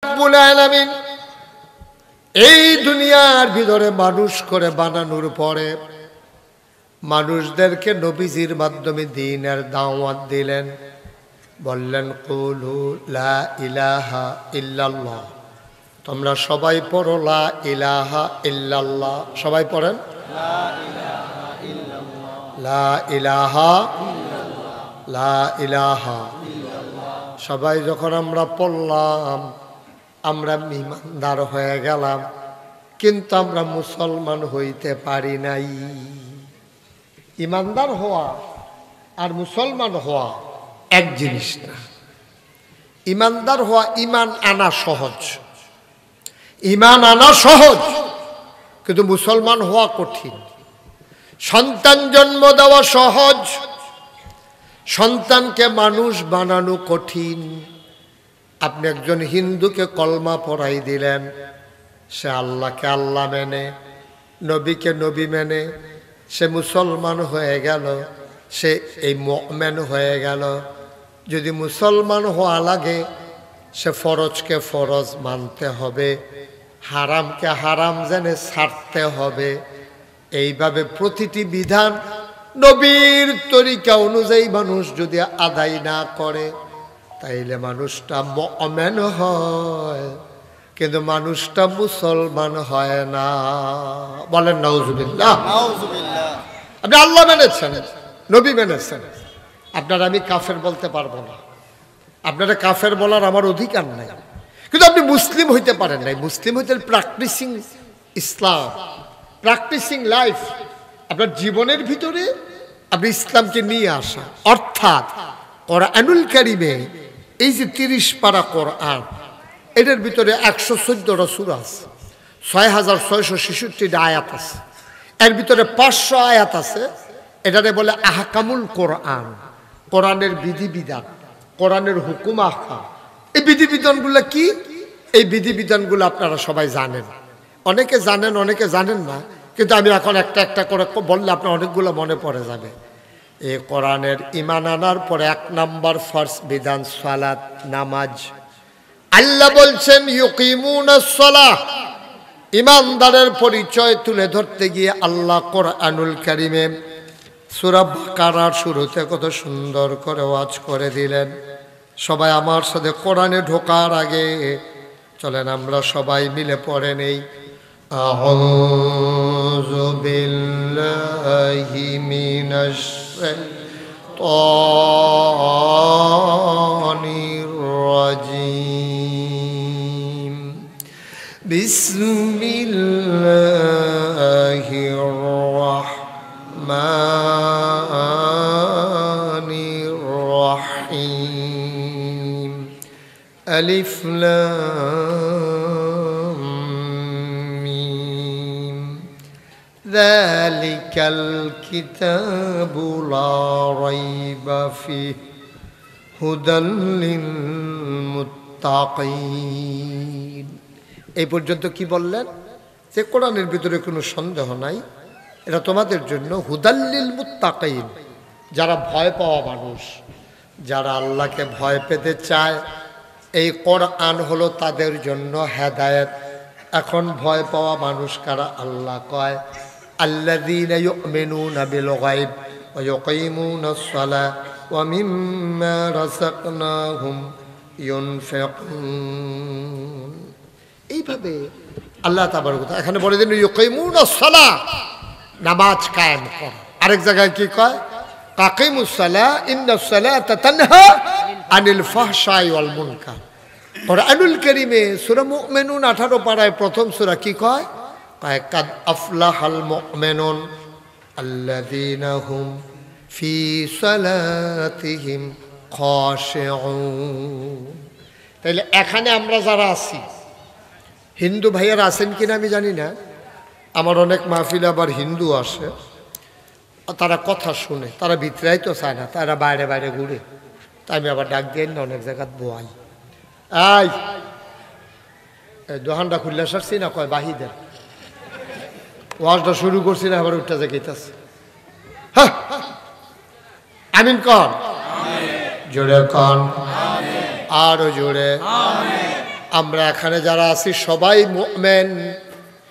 রব্বুল আলামিন এই দুনিয়ার ভিতরে মানুষ করে বানানোর পরে মানুষদেরকে নবীজির মাধ্যমে দ্বীনের দাওয়াত দিলেন। বললেন কুলু লা ইলাহা ইল্লাল্লাহ। তোমরা সবাই পড়ো লা ইলাহা ইল্লাল্লাহ। সবাই পড়েন লা ইলাহা ইল্লাল্লাহ, লা ইলাহা ইল্লাল্লাহ, লা ইলাহা ইল্লাল্লাহ। সবাই যখন আমরা পড়লাম আমরা ঈমানদার হয়ে গেলাম, কিন্তু আমরা মুসলমান হইতে পারি নাই। ঈমানদার হওয়া আর মুসলমান হওয়া এক জিনিস না। ঈমানদার হওয়া, ঈমান আনা সহজ, ঈমান আনা সহজ, কিন্তু মুসলমান হওয়া কঠিন। সন্তান জন্ম দেওয়া সহজ, সন্তানকে মানুষ বানানো কঠিন। আপনি একজন হিন্দুকে কলমা পড়াই দিলেন, সে আল্লাহকে আল্লাহ মেনে, নবীকে নবী মেনে, সে মুসলমান হয়ে গেল, সে এই মুমিন হয়ে গেল। যদি মুসলমান হওয়া লাগে সে ফরজকে ফরজ মানতে হবে, হারামকে হারাম জেনে ছাড়তে হবে। এইভাবে প্রতিটি বিধান নবীর তরিকা অনুযায়ী মানুষ যদি আদায় না করে তাইলে মানুষটা মুমিন হয়, কিন্তু মানুষটা মুসলমান হয় না। বলেন নাউজুবিল্লাহ। আপনি আল্লাহ মেনেছেন, নবী মেনেছেন, আপনার আমি কাফের বলতে পারবো না, আপনারা কাফের বলার আমার অধিকার নাই, কিন্তু আপনি মুসলিম হইতে পারেন নাই। মুসলিম হইতে প্র্যাকটিসিং ইসলাম, প্র্যাকটিসিং লাইফ, আপনার জীবনের ভিতরে আপনি ইসলামকে নিয়ে আসা। অর্থাৎ কোরআনুল কারীমে এই যে 30 পারা কোরআন, এটার ভিতরে 114টা সূরা আছে, 6666টা আয়াত আছে, এর ভিতরে 500 আয়াত আছে। এটারে বলে আহকামুল কোরআন, কোরআনের বিধিবিধান, কোরআনের হুকুম আহকাম। এই বিধিবিধানগুলো কি? এই বিধিবিধানগুলো আপনারা সবাই জানেন, অনেকে জানেন অনেকে জানেন না, কিন্তু আমি এখন একটা একটা করে বললে আপনার অনেকগুলো মনে পড়ে যাবে। এই কোরআনের ঈমান আনার পরে 1 নাম্বার ফরজ বিধান সালাত, নামাজ। আল্লাহ বলছেন ইউকিমুনাস সালাহ। ঈমানদারের পরিচয় তুলে ধরতে গিয়ে আল্লাহ কোরআনুল কারীমে সূরা বাকারার শুরুতে কত সুন্দর করে ওয়াজ করে দিলেন। সবাই আমার সাথে কোরআনে ঢোকার আগে চলেন আমরা সবাই মিলে পড়ে নেই। আউযু বিল্লাহি মিনাশ শাইতানির রাজীম। বিসমিল্লাহির রাহমানির রাহিম। আলিফ লাম মিম। যালিকাল কিতাবু লা রাইবা ফিহি হুদাল লিল মুত্তাকিন। এই পর্যন্ত কি বললেন? যে কোরআনের ভিতরে কোনো সন্দেহ নাই, এটা তোমাদের জন্য হুদাল লিল মুত্তাকিন, যারা ভয় পাওয়া মানুষ, যারা আল্লাহকে ভয় পেতে চায়, এই কোরআন হলো তাদের জন্য হেদায়েত। এখন ভয় পাওয়া মানুষ কারা? আল্লাহ কয় আল্লাযীনা ইউমিনুনা বিল গায়ব ওয়া ইউকিমুনাস সালাহ ওয়া মিম্মা রাযাকনাহুম ইউনফিকুন। এইভাবে আল্লাহ তাবারক ওয়া তাআলা এখানে বলে দেন ইউকিমুনাস সালাহ, নামাজ কায়েম কর। আরেক জায়গায় কি কয়? কাকিমুস সালাহ ইন্নাস সালাতা তানহা আনিল ফাহশাই ওয়াল মুনকার। কোরআনুল কারীমে সূরা মুমিনুন 18 পারায় প্রথম সূরা কি কয়? কয় কাদ আফলাহাল মুমিনুন আল্লাযীনা হুম ফি সালাতিহিম খাশিউন। তাহলে এখানে আমরা যারা আছি, হিন্দু ভাইয়ারা আছেন কিনা আমি জানি না, আমার অনেক মাহফিলে আবার হিন্দু আসে, তারা কথা শুনে, তারা ভিতরাই তো চায় না, তারা বাইরে বাইরে ঘুরে। তাই আমি আবার ডাক দিই না, অনেক জায়গায় বোয়াই এই দোকানটা খুললে সারছি না, কয় বাহিদের ওয়াজটা শুরু করছি না, আবার উঠতে জায়গাইতেছে। হ্যাঁ আমিন কন, জোরে কন, আরো জোরে, আমরা এখানে যারা আছি সবাই মুমিন,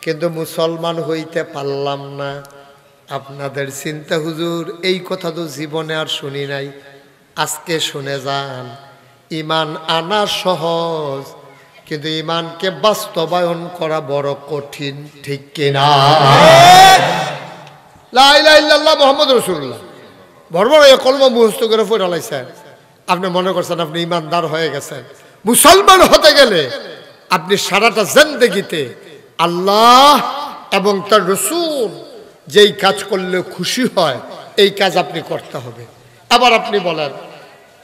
কিন্তু মুসলমান হইতে পারলাম না। আপনাদের চিন্তা হুজুর এই কথা তো জীবনে আর শুনি নাই, আজকে শুনে যান। ঈমান আনা সহজ, কিন্তু ঈমানকে বাস্তবায়ন করা বড় কঠিন, ঠিক কিনা? লা ইলাহা ইল্লাল্লাহ মুহাম্মাদুর রাসূলুল্লাহ বড় বড় এই কলমা মুখস্থ করে পড়ে লাইছেন, আপনি মনে করছেন আপনি ঈমানদার হয়ে গেছেন। মুসলমান হতে গেলে আপনি সারাটা জিন্দেগিতে আল্লাহ এবং তার রাসূল যেই কাজ করলে খুশি হয় এই কাজ আপনি করতে হবে। আবার আপনি বলেন,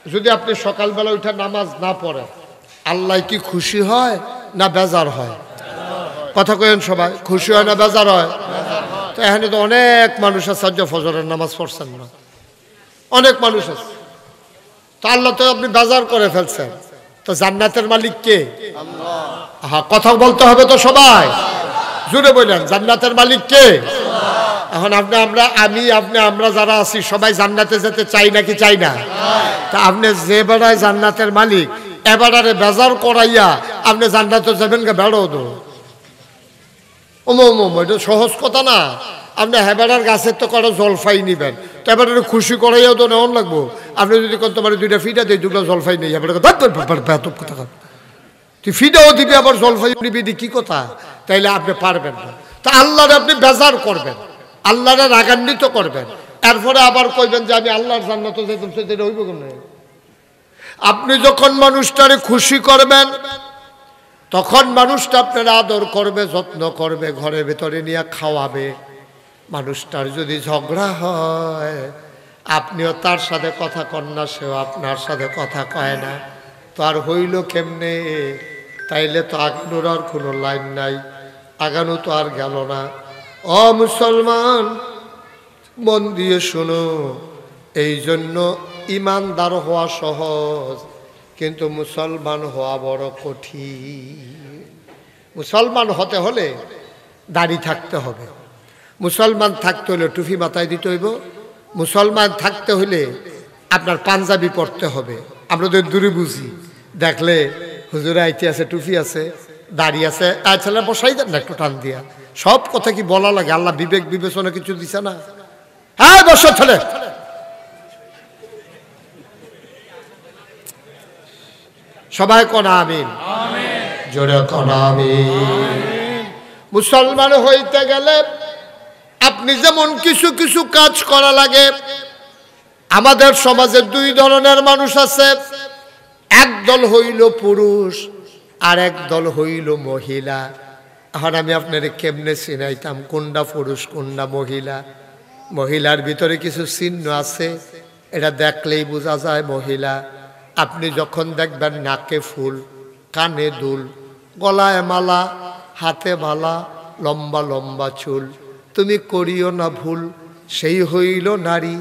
যদি আপনি সকালবেলা উঠে নামাজ না পড়েন, আল্লাহ কি খুশি হয় না বেজার হয়? কথা কইেন সবাই, খুশি হয় না বেজার হয়? তো এখানে তো অনেক মানুষ আছে যে ফজরের নামাজ পড়ছেন না, অনেক মানুষ আছে। তো আল্লাহ তো আপনি বেজার করে ফেলছেন, তো জান্নাতের মালিক কে? হ্যাঁ, কথা বলতে হবে তো সবাই, জুড়ে বললেন জান্নাতের মালিক কে? এখন আমরা যারা আছি সবাই জান্নাতে যেতে চাই নাকি চাই না? তা আপনি যে বেড়ায় জান্নাতের মালিক এবারে বেজার করাইয়া আপনি জান্নাতে যাবেন কে? বেড়াও তো এটা সহজ কথা না। আপনি হেবেড়ার গাছের তো করে জলফাই নিবেন, তো এবারে খুশি করাইয়াও তো নেওয়ান লাগবো। আপনি যদি তোমার দুইটা ফিটা দিই, দুটো জলফাই নেই, তুই ফিটাও দিবি আবার জলফাই নিবি, কি কথা? তাইলে আপনি পারবেন না। তা আল্লাহরে আপনি বেজার করবেন, আল্লাহরে রাগান্বিত করবেন, এরপরে আবার কইবেন যে আমি আল্লাহর জান্নাতে যেতাম, সেটা হইব কেন? আপনি যখন মানুষটারে খুশি করবেন তখন মানুষটা আপনার আদর করবে, যত্ন করবে, ঘরের ভেতরে নিয়ে খাওয়াবে। মানুষটার যদি ঝগড়া হয় আপনিও তার সাথে কথা কন না, সেও আপনার সাথে কথা কয় না, তো আর হইল কেমনে? তাইলে তো আগানোর আর কোনো লাইন নাই, আগানো তো আর গেল না। ও মুসলমান, মন দিয়ে শোনো, এই জন্য ঈমানদার হওয়া সহজ, কিন্তু মুসলমান হওয়া বড় কঠিন। মুসলমান হতে হলে দাড়ি থাকতে হবে, মুসলমান থাকতে হলে টুপি মাথায় দিতে হইব, মুসলমান থাকতে হলে আপনার পাঞ্জাবি পরতে হবে। আমরা তো দূরে বুঝি, দেখলে হুজুরে আইতে আছে, টুপি আছে, দাড়ি আছে, ছেলে বসাই দেন না একটু টান দিয়া। সব কথা কি বলা লাগে? আল্লাহ বিবেক বিবেচনা কিছু দিছে না? হ্যাঁ বসো ছেলে, সবাই কোন আমিন, জোরে কোন আমিন। মুসলমান হইতে গেলে আপনি যেমন কিছু কিছু কাজ করা লাগে। আমাদের সমাজে দুই ধরনের মানুষ আছে, এক দল হইল পুরুষ আর এক দল হইল মহিলা। এখন আমি আপনার কেমনে চিনাইতাম কোনটা পুরুষ কোনটা মহিলা? মহিলার ভিতরে কিছু চিহ্ন আছে, এটা দেখলেই বোঝা যায় মহিলা। আপনি যখন দেখবেন নাকে ফুল, কানে দুল, গলায় মালা, হাতে বালা, লম্বা লম্বা চুল, তুমি করিও না ভুল, সেই হইল নারী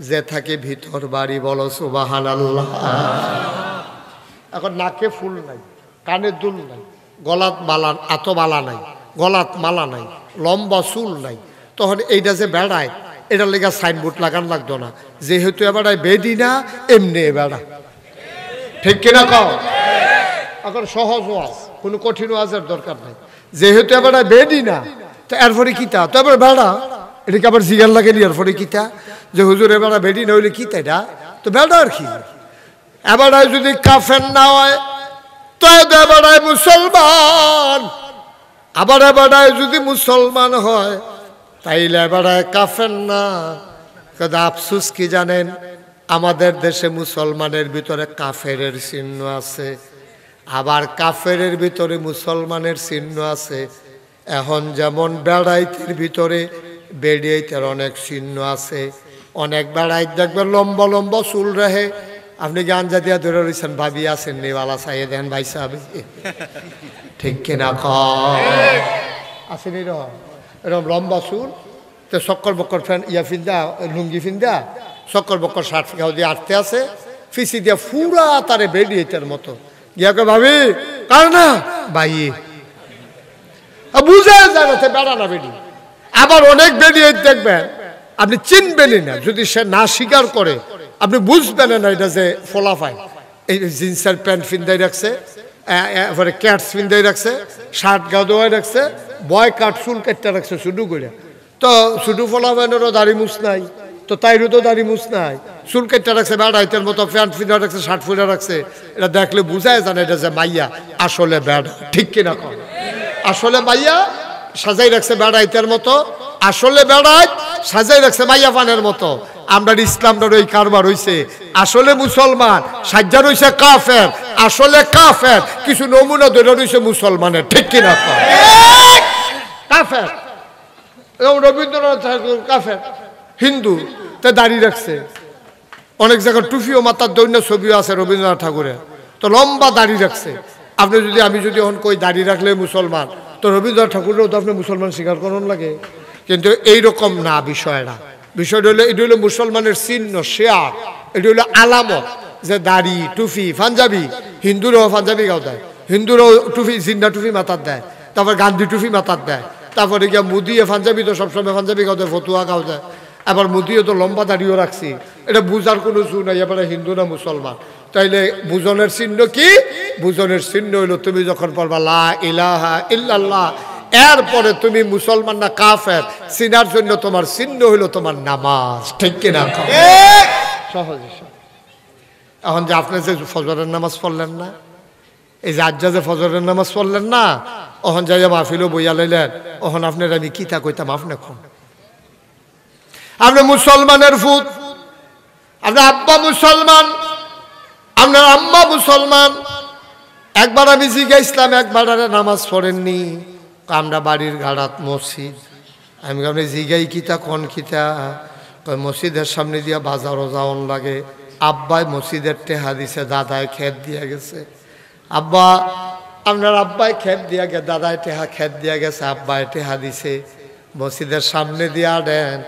যে থাকে ভিতর বাড়ি। বলো সুবহানাল্লাহ। এখন নাকে ফুল নাই, কানে দুল নাই, গলাত মালা, এত মালা নাই, গলাত মালা নাই, লম্বা চুল নাই, তখন এইটা যে বেড়ায় এটার লেগে সাইনবোর্ড লাগান লাগতো না, যেহেতু এবারে বেডি না এমনি বেড়া, ঠিক কিনা কও? এখন সহজ ওয়াজ, কোনো কঠিন ওয়াজের দরকার নাই। যেহেতু এবারে বেডি না, তো এরপরে কিতা? তো এবার বেড়া, এটাকে আবার জিগার লাগে নি এরপরে কিতা? যে হুজুর এবারে বেডি না হইলে কিতা? এটা তো বেড়া আর কি। এবারে যদি কাফের না হয় তো এবারে মুসলমান, আবার এবারে যদি মুসলমান হয় তাইলে এবারে কাফের না। কিন্তু আফসুস কি জানেন, আমাদের দেশে মুসলমানের ভিতরে কাফেরের চিহ্ন আছে, আবার কাফেরের ভিতরে মুসলমানের চিহ্ন আছে। এখন যেমন বেড়াইতের ভিতরে বেড়িয়াইতের অনেক চিহ্ন আছে। অনেক বেড়াইত দেখবেন লম্বা লম্বা চুল রাহে, আপনি গান জাতিয়া ধরে রয়েছেন, ভাবি আছেন নেওয়ালা চাইয়ে দেন ভাই সাহেব, ঠিক কিনা আসেন? এরকম লম্বা চুল, তো চক্কর বক্কর ইয়া ফিন্দা, লুঙ্গি ফিন্দা, চক্কর বক্কর শার্ট গাও দিয়ে আটতে আছে, ফিসি দিয়া ফুরা তারে বেড়িয়েটার মতো গিয়াকে ভাবি কার না ভাই বুঝে যায় না, বেড়া না বেড়ি। আবার অনেক বেরিয়ে দেখবেন আপনি চিনবেনই না, যদি সে না স্বীকার করে আপনি বুঝবেন না এটা যে ফলাফাই। এই জিন্সের প্যান্ট ফিন্দাই রাখছে, এরপরে ক্যাটস পিন্দাই রাখছে, শার্ট গা দোয়াই রাখছে, বয় কাট চুল কাটতে রাখছে শুধু করে। তো শুধু ফলাফেনেরও দাড়ি মুছ নাই, তো তাইরও তো দাড়ি মুছ নাই, চুল কাটতে রাখছে, বেড়াইতের মতো প্যান্ট ফিনা রাখছে, শার্ট ফুলে রাখছে। এটা দেখলে বুঝায় জানে এটা যে মাইয়া আসলে বেড়া, ঠিক কিনা কর? আসলে মাইয়া সাজাই রাখছে বেড়াইতের মতো, আসলে বেড়াই সাজাই রাখছে মাইয়া পানের মতো। আমরা ইসলামটার ওই কারবার হইছে, আসলে মুসলমান সাজ্জা রইছে কাফের, আসলে কাফের কিছু নমুনা ধরে রইছে মুসলমানের, ঠিক কিনা কর? কাফের। রবীন্দ্রনাথ ঠাকুর কাফের, হিন্দু, তা দাঁড়িয়ে রাখছে। অনেক জায়গায় টুপিও মাথার দৈন্য ছবিও আছে রবীন্দ্রনাথ ঠাকুরের, তো লম্বা দাড়ি রাখছে। আপনি যদি আমি যদি এখন কই দাড়ি রাখলে মুসলমান, তো রবীন্দ্রনাথ ঠাকুরেও তো আপনি মুসলমান স্বীকার করুন লাগে। কিন্তু এইরকম না বিষয়টা। বিষয়টা হলো এটা হলো মুসলমানের চিহ্ন, শেয়ার, এটা হলো আলামত যে দাড়ি টুপি পাঞ্জাবি। হিন্দুরাও পাঞ্জাবি গাও দেয়, হিন্দুরাও টুপি জিন্না টুপি মাথার দেয়, তারপর গান্ধী টুপি মাথার দেয়, তারপরে গিয়া মুদিয়ে পাঞ্জাবি তো সবসময় পাঞ্জাবি গাও দেয়, ফতুয়া গাও দেয়, আবার মুদিও তো লম্বা দাড়িও রাখছি। এটা বুঝার কোনো জু নাই এবারে হিন্দু না মুসলমান। তাইলে বুঝনের চিহ্ন কি? বুঝনের চিহ্ন হইলো তুমি যখন পড়বা লা ইলাহা ইল্লাল্লাহ, এরপরে তুমি মুসলমান না কাফের চিনার জন্য তোমার চিহ্ন হইলো তোমার নামাজ, ঠিক কিনা? সহজে। এখন যে আপনি যে ফজরের নামাজ পড়লেন না, এই যে আজ্জা যে ফজরের নামাজ পড়লেন না, ওখান যাইয়া মাহফিলও বইয়া লইলেন, ওখান আপনার আমি কিতা কইতাম আপনি কোন? আপনি মুসলমানের ফুত, আপনার আব্বা মুসলমান, আপনার আম্মা মুসলমান। একবার আমি জিজ্ঞাসলাম, একবার আরে নামাজ পড়েননি? আমরা বাড়ির গাড়াত মসজিদ। আমি আপনি জিগাই কিতা কোন কিতা? মসজিদের সামনে দিয়া বাজারও যাওয়ান লাগে। আব্বাই মসজিদের টেহা দিছে, দাদায় খেত দিয়া গেছে। আব্বা আপনার আব্বাই খেত দিয়া গে, দাদায় টেহা খেত দিয়া গেছে, আব্বাই টেহা দিছে, মসজিদের সামনে দিয়া দেন।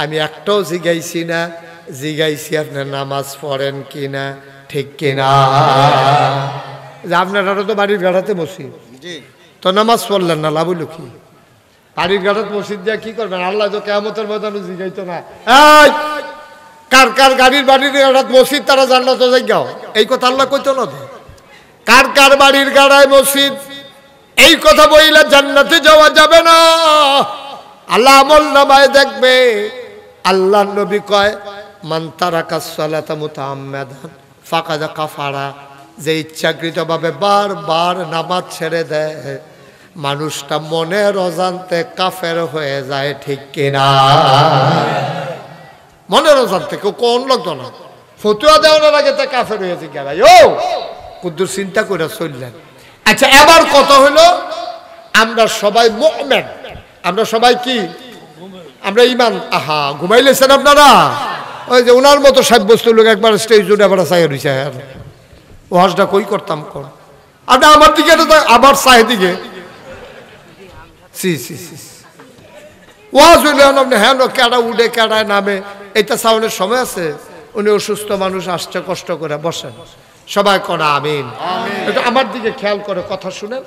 আমি একটাও জিগাইছি না, জিগাইছি আপনার নামাজ পড়েন কিনা, ঠিক কিনা? যে আপনারা তো বাড়ির গাড়াতে মসজিদ, তো নামাজ পড়লেন না, লাভ হইল কি? বাড়ির গাড়াত মসজিদ দিয়া কি করবেন? আল্লাহ তো কিয়ামতের ময়দানে জিগাইতো না কার কার গাড়ির বাড়ির গাড়াত মসজিদ তারা জান্নাতে যাইগাও, এই কথা আল্লাহ কইতো না। কার কার বাড়ির গাড়ায় মসজিদ, এই কথা বইলে জান্নাতে যাওয়া যাবে না। আল্লাহ আমল নামায় দেখবে। আল্লাহ নবী কয় মান তারাকাস সালাতা মুতাআম্মাদান ফাকাদ কাফারা, যে ইচ্ছাকৃতভাবে বারবার নামাজ ছেড়ে দেয় মানুষটা মনের অজান্তে কাফের হয়ে যায়, ঠিক কিনা? মনের অজান্তে কেউ কোন লোকজন না, ফতুয়া দেওয়ার আগে তা কাফের হয়েছে গেলাই। ও কুদ্দুর চিন্তা করে চললেন। আচ্ছা এবার কত হলো? আমরা সবাই মুমিন, আমরা সবাই কি? আমরা ইমান। আহা ঘুমাইলেছেন আপনারা? ওই যে ওনার মতো সাব্যস্ত লোক একবার স্টেজ জুড়ে আবার চাই রয়েছে, ওয়াজটা কই করতাম কোন? আপনি আমার দিকে আবার চাই দিকে ওয়াজ হইলে আপনি হ্যাঁ কেডা উঠে কেডায় নামে, এটা সাউনের সময় আছে? উনি অসুস্থ মানুষ আসছে, কষ্ট করে বসেন, সবাই করে আমিন। এটা আমার দিকে খেয়াল করে কথা শুনেন,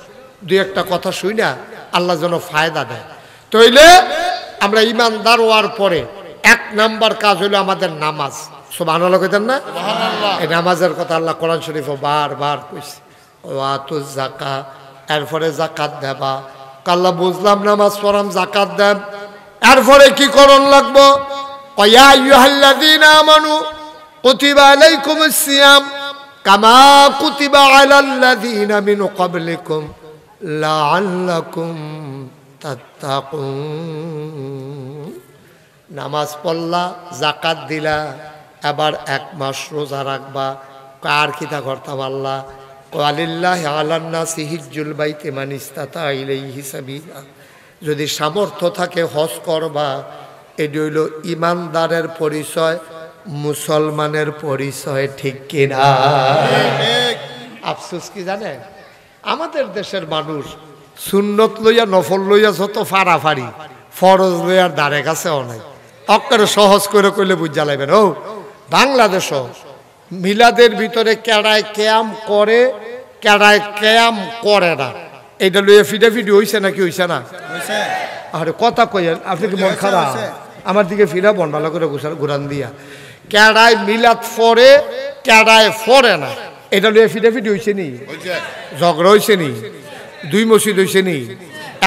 দুই একটা কথা শুই না, আল্লাহ যেন ফায়দা দেয়। তইলে আমরা ইমানদার হওয়ার পরে এক নাম্বার কাজ হইলো আমাদের নামাজ। সুবহানাল্লাহ কইতেন না? এই নামাজের কথা আল্লাহ কোরআন শরীফে বারবার কইছে। ওয়াতু যাকাত, এরপরে যাকাত দেবা। আল্লাহ বুঝলাম নামাজ পড়াম যাকাত দেব, এরপরে কি করণ লাগবো? ইয়া আইয়ুহাল্লাযীনা আমানু কুতিবা আলাইকুমুস সিয়াম কামা কুতিবা আলাল্লাযীনা মিন ক্বাবলিকুম লাআল্লাকুম তাত্তাকুন। নামাজ পড়লা, যাকাত দিলা, এবার 1 মাস রোজা রাখবা। কার কিতা করতাম? আল্লাহ ওয়ালিল্লাহি আলান নাসি হিজ্জুল বাইতি মান ইসতাতা ইলাইহি সাবিলা, যদি সামর্থ্য থাকে হজ করবা। এটি হইল ইমানদারের পরিচয়, মুসলমানের পরিচয়, ঠিক কিনা? আফসোস কি জানে, আমাদের দেশের মানুষ সুন্নত লইয়া নফল লইয়া যত ফাড়াফাড়ি, ফরজ লইয়ার দ্বারে কাছে অনেক অক্কারে সহজ করে কইলে বুঝা লাগবেন। ও বাংলাদেশ মিলাদের ভিতরে কেডায় ক্যাম করে, কেডায় ক্যাম করে না, এটা লইয়া ফিডাফিডি হইছে নাকি হইছে না? আরে কথা কইেন, আপনি কি মন খারাপ? আমার দিকে ফিরা বন ভালো করে ঘুরান দিয়া। কেডায় মিলাদ পড়ে, কেডায় পড়ে না, এটা লইয়া ফিটাফিটি হয়েছে নি, ঝগড়া হয়েছে নি, দুই মসজিদ হয়েছে নি,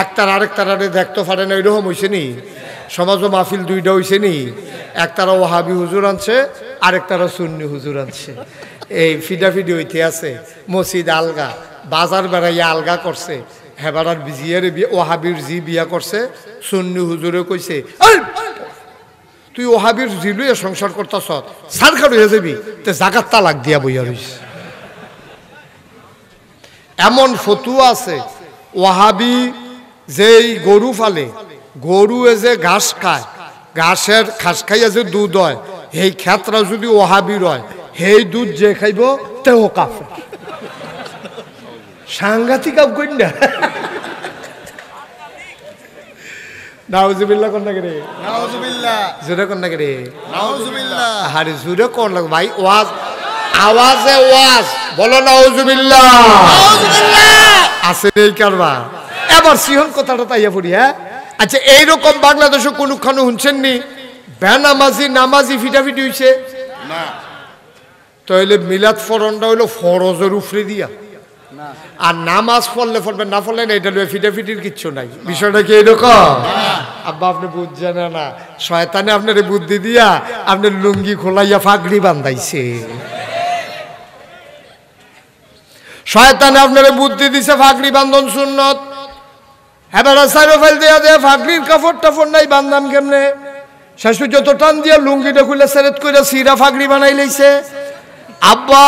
একটার আরেকটার দেখতে পারে না এরকম হয়েছে নি, সমাজ ও মাহফিল দুইটা হয়েছে নি, একটারা ওয়াহাবি হুজুর আনছে আরেকটারা সুন্নি হুজুর আনছে, এই ফিটাফিটি হইতে আছে। মসজিদ আলগা, বাজার বেড়াইয়া আলগা করছে, হেবারার বিজিয়ার ওয়াহাবির জি বিয়া করছে, সুন্নি হুজুরে কইছে তুই ওহাবির জি লইয়া সংসার করতেছ সারকার হয়ে যাবি, তে জাগাত তালাক দিয়া বইয়া রইস। এমন ফতুয়া আছে ওয়াহাবি যেই গরু ফালে, গরু যে ঘাস খায়, ঘাসের ঘাস খাইয়া যে দুধ হয়, এই ক্ষেত্রা যদি ওহাবির হয়, সেই দুধ যে খাইব তেও কাফের। সাংঘাতিক আবগন্যা। নাউজুবিল্লাহ কোন লাগে রে, নাউজুবিল্লাহ জোরে কোন লাগে রে, নাউজুবিল্লাহ। আরে জোরে কোন লাগে ভাই, ওয়াজ আওয়াজে ওয়াজ বলো নাউজুবিল্লাহ, নাউজুবিল্লাহ আছে এই কারবা। এবার সিহন কথাটা তাইয়া পড়ি। হ্যাঁ আচ্ছা, এইরকম বাংলাদেশে কোনখানে শুনছেন নি বেনামাজি নামাজি ফিটাফিটি হইছে না? তাহলে মিলাদ ফরনটা হইলো ফরজের উপরে দিয়া, আর নামাজ পড়লে পড়বেন না পড়লে না, এটা ফিটাফিটির কিচ্ছু নাই। বিষয়টা কি এরকম? আব্বা আপনি বুঝছেন না, শয়তানে আপনার বুদ্ধি দিয়া আপনার লুঙ্গি খোলাইয়া ফাগড়ি বান্ধাইছে, শয়তানে আপনার বুদ্ধি দিছে ফাগড়ি বান্ধন সুন্নত। এবার সাইরো ফেল দিয়া দেয়া ফাগড়ির কাপড় টাপড় নাই, বান্ধাম কেমনে? শাশু যত টান দিয়া লুঙ্গিটা খুলে সেরেত করে সিরা ফাগড়ি বানাই লইছে। আব্বা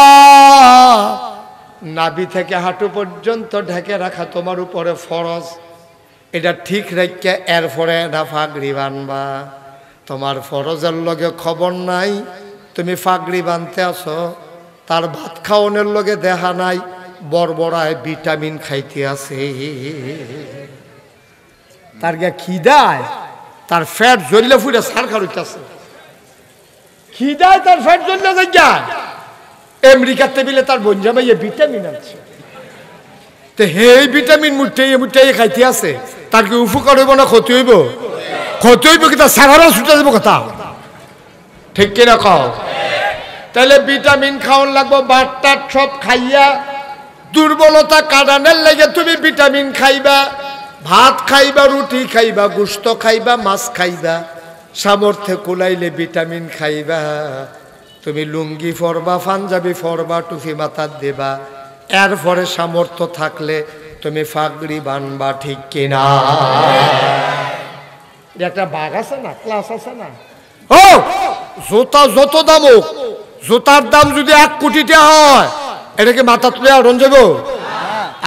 নাভি থেকে হাঁটু পর্যন্ত ঢেকে রাখা তোমার উপরে ফরজ, এটা ঠিক রেখে এরপরে না ফাগড়ি বানবা। তোমার ফরজের লগে খবর নাই, তুমি ফাগড়ি বানতে আসো, তার ভাত খাওয়ানোর লগে দেখা নাই বড়বড়ায় ভিটামিন খাইতে আছে, তার গা খিদায় তার ফ্যাট জ্বললে ফুটে সারখার হইতেছে, খিদায় তার ফ্যাট জ্বললে যায়। আমেরিকার টেবিলে তার বঞ্জামাইয়ে ভিটামিন আছে, তো এই ভিটামিন মুঠাইয়ে মুঠাইয়ে খাইতে আছে, তার কি উপকার হইব না ক্ষতি হইব? ক্ষতি হইব কি তার সারারা ছুটে যাবো কথা, ঠিক কিনা কও? তাহলে ভিটামিন খাওয়ান লাগবো, বাটটার সব খাইয়া দুর্বলতা কাটানোর লাগে তুমি ভিটামিন খাইবা, ভাত খাইবা, রুটি খাইবা, গোস্ত খাইবা, মাছ খাইবা, সামর্থ্যে কুলাইলে ভিটামিন খাইবা। তুমি লুঙ্গি ফরবা, পাঞ্জাবি ফরবা, টুপি মাথার দেবা, এরপরে সামর্থ্য থাকলে তুমি ফাগড়ি বানবা, ঠিক কিনা? একটা বাঘ আছে না, ক্লাস আছে না। ও জুতা যত দাম হোক, জুতার দাম যদি 1 কোটি টাকা হয়, এটাকে মাথা তুলে আড়ন যাব?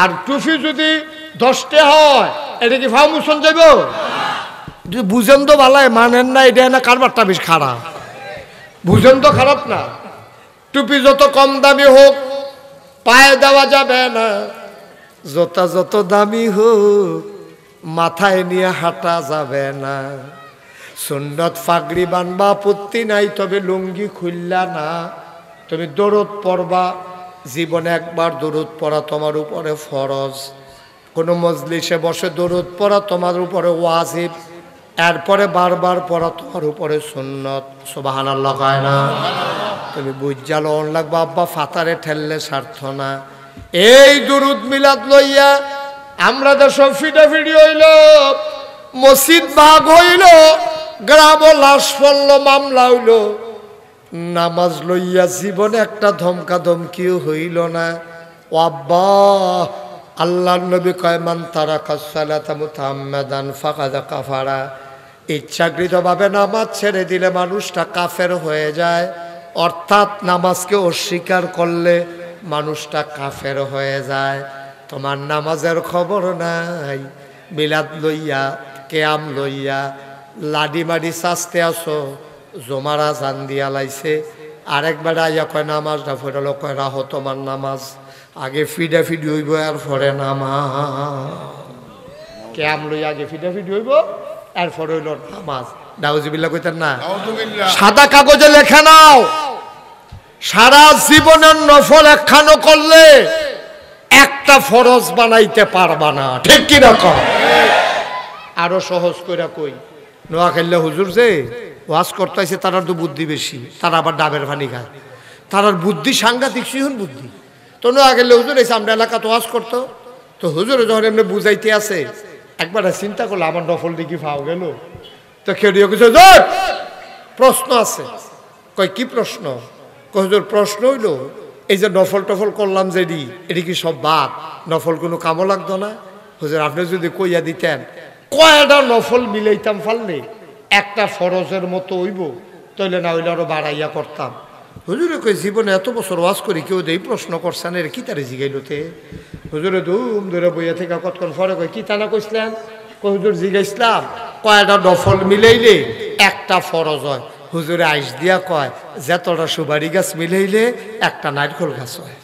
আর টুপি যদি 10 টাকা হয়, এটা কি ফাউমুশন যাব? বুঝেন তো ভালাই, মানেন না, এটা না কারবারটা বেশ খারাপ, বুঝেন তো খারাপ না। টুপি যত কম দামি হোক পায়ে দেওয়া যাবে না, জুতা যত দামি হোক মাথায় নিয়ে হাঁটা যাবে না। সুন্নত ফাগড়ি বানবা, আপত্তি নাই, তবে লুঙ্গি খুললা না। তুমি দরুদ পড়বা, জীবনে একবার দরুদ পড়া তোমার উপরে ফরজ। কোনো মজলিসে বসে দরুদ পড়া তোমার উপরে ওয়াজিব, এরপরে বারবার পড়া তোমার উপরে সুন্নত। সুবহানাল্লাহ কয় না? তুমি বুঝালো লাগবা আব্বা, ফাতারে ঠেললে স্বার্থ না। এই দুরুদ মিলাদ লইয়া আমরা দেশে ফিটাফিটি হইল, মসজিদ ভাগ হইল, গ্রাম লাশ পড়ল, মামলা হইল, নামাজ লইয়া জীবনে একটা ধমকা ধমকিও হইল না। ও আব্বা, আল্লাহর নবী কয় মান তারাকা সালাতা মুতাআম্মাদান ফাকাদ কাফারা, ইচ্ছাকৃতভাবে নামাজ ছেড়ে দিলে মানুষটা কাফের হয়ে যায়, অর্থাৎ নামাজকে অস্বীকার করলে মানুষটা কাফের হয়ে যায়। তোমার নামাজের খবর নাই, মিলাদ লইয়া কেয়াম লইয়া লাডি মাডি চাচতে আসো, জমারা জান দিয়া লাইছে, আরেকবার আইয়া কয় নামাজটা ফেরল, কয় রাহ তোমার নামাজ, আগে ফিডাফিডি হইব আর পরে নামাজ। কেয়াম লইয়া আগে ফিডাফিডি হইব, এরপরে হইল নামাজ। নাউজুবিল্লাহ কইতেন না? সাদা কাগজে লেখা নাও, সারা জীবনের নফল একখানো করলে একটা ফরজ বানাইতে পারবা না, ঠিক কি রকম? আরো সহজ করে কই, নোয়াখাইল্লা হুজুর যে ওয়াজ করতেছে, তারার তো বুদ্ধি বেশি, তারা আবার ডাবের পানি খায়, তারার বুদ্ধি সাংঘাতিক, সিহন বুদ্ধি। তো না আগে হুজুর এসে আমরা এলাকা তো ওয়াজ করতো, তো হুজুরে যখন এমনি বুঝাইতে আছে একবার চিন্তা করলো আমার নফল দিকে ফাও গেল, তো খেয়ে কিছু প্রশ্ন আছে। কয় কি প্রশ্ন? কয় হুজুর প্রশ্ন হইল এই যে নফল টফল করলাম যে এটি কি সব বাদ, নফল কোনো কামও লাগতো না? হুজুর আপনি যদি কইয়া দিতেন কয়টা নফল মিলাইতাম পারলে একটা ফরজের মতো হইব, তাইলে না হইলে আরো বাড়াইয়া করতাম। হুজুরে কই জীবনে এত বছর ওয়াজ করি কেউ এই প্রশ্ন করছেন, এর কি তারে জিগাইলতে? হুজুরে ধুম ধরে বইয়া থেকে কতক্ষণ পরে কয় কি তানা কইছিলেন? কই হুজুর জিগাইছিলাম কয়টা নফল মিলাইলে একটা ফরজ হয়। হুজুরে আইস দিয়া কয় যতটা সুপারি গাছ মিলাইলে একটা নারকেল গাছ হয়।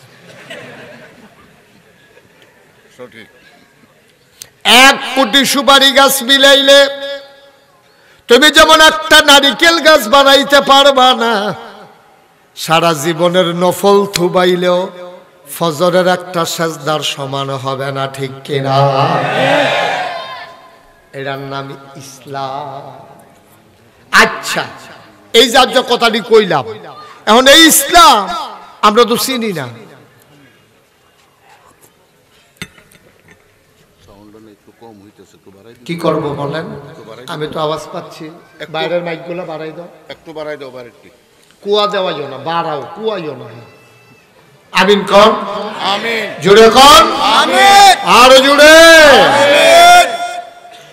1 কোটি সুপারি গাছ মিলাইলে তুমি যেমন একটা নারিকেল গাছ বানাইতে পারবা না, সারা জীবনের নফল থুবাইলেও ফজরের একটা সেজদার সমান হবে না, ঠিক কিনা? এটার নাম ইসলাম। আচ্ছা, এই যার কথাটি কইলাম, এখন এই ইসলাম আমরা তো চিনি না। কি করব বলেন? আমি তো আওয়াজ পাচ্ছি, বাইরের মাইকগুলো বাড়াই দাও, একটু বাড়াই দাও। কুয়া দেওয়াইও না, বাড়াও, কুয়াইও না। আমিন কর, আমিন জুড়ে কর, আমিন আরো জুড়ে।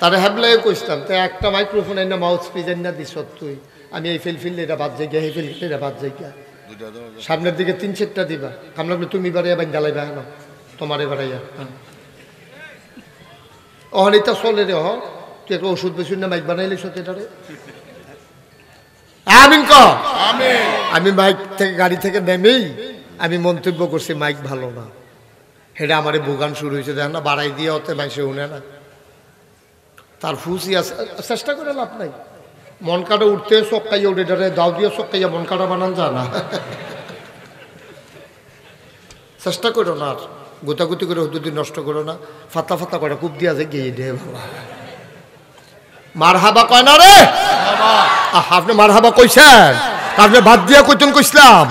তারে হ্যাবলাই কইতাম তো একটা মাইক্রোফোন এনে মাউথ পিস এনে দিস তুই, আমি এই ফিল এটা বাদ যাই গিয়া, এই ফিল এটা বাদ যাই গিয়া, সামনের দিকে 3-4টা দিবা। কাম লাগলে তুমি বাড়াইয়া বাইন জ্বালাইবা, না তোমারে বাড়াইয়া। অহনিতা চলে রে, হ তুই একটা ওষুধ বেশি না মাইক বানাইলি সত্যিটারে। আমিন কর, আমিন। আমি মাইক থেকে গাড়ি থেকে নেমেই আমি মন্তব্য করছি মাইক ভালো না, সেটা আমারে বুগান শুরু হয়েছে। দেখ না বাড়াই দিয়ে হতে মাইসে উনে না, তার ফুসি আছে, চেষ্টা করে লাভ নাই। মন কাটা উঠতে চক্কাইয়া উঠে ডারে দাও দিয়ে চক্কাইয়া মন কাটা বানান যা না। চেষ্টা করো না, আর গোতাগুতি করে হুদুদি নষ্ট করো না, ফাতা ফাতা করে কূপ দিয়া যায় গিয়ে দে বাবা। মার হাবা কয় না রে, আপনি মার হাবা কইছেন, আপনি বাদ দিয়া কইতেন কইসলাম।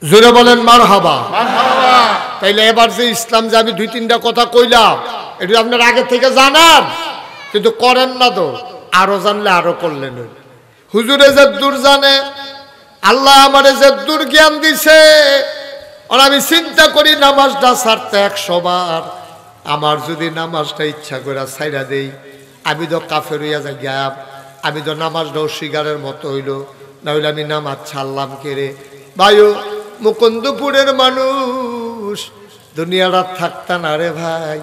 জোরে বলেন মার হাবা। তাইলে এবার যে ইসলাম যে আমি 2-3টা কথা কইলাম, এটা আপনার আগে থেকে জানান, কিন্তু করেন না তো। আরো জানলে আরো করলেন। হুজুরে যে দূর জানে, আল্লাহ আমারে যে দূর জ্ঞান দিছে, আর আমি চিন্তা করি নামাজটা ছাড়তে 100 বার। আমার যদি নামাজটা ইচ্ছা করে ছাইরা দেই, আমি তো কাফের হইয়া যাই, আমি তো নামাজটা অস্বীকারের মতো হইল, না হইলে আমি নামাজ ছাড়লাম কে রে? ভাইও মুকুন্দপুরের মানুষ, দুনিয়াটা থাকতা না রে ভাই,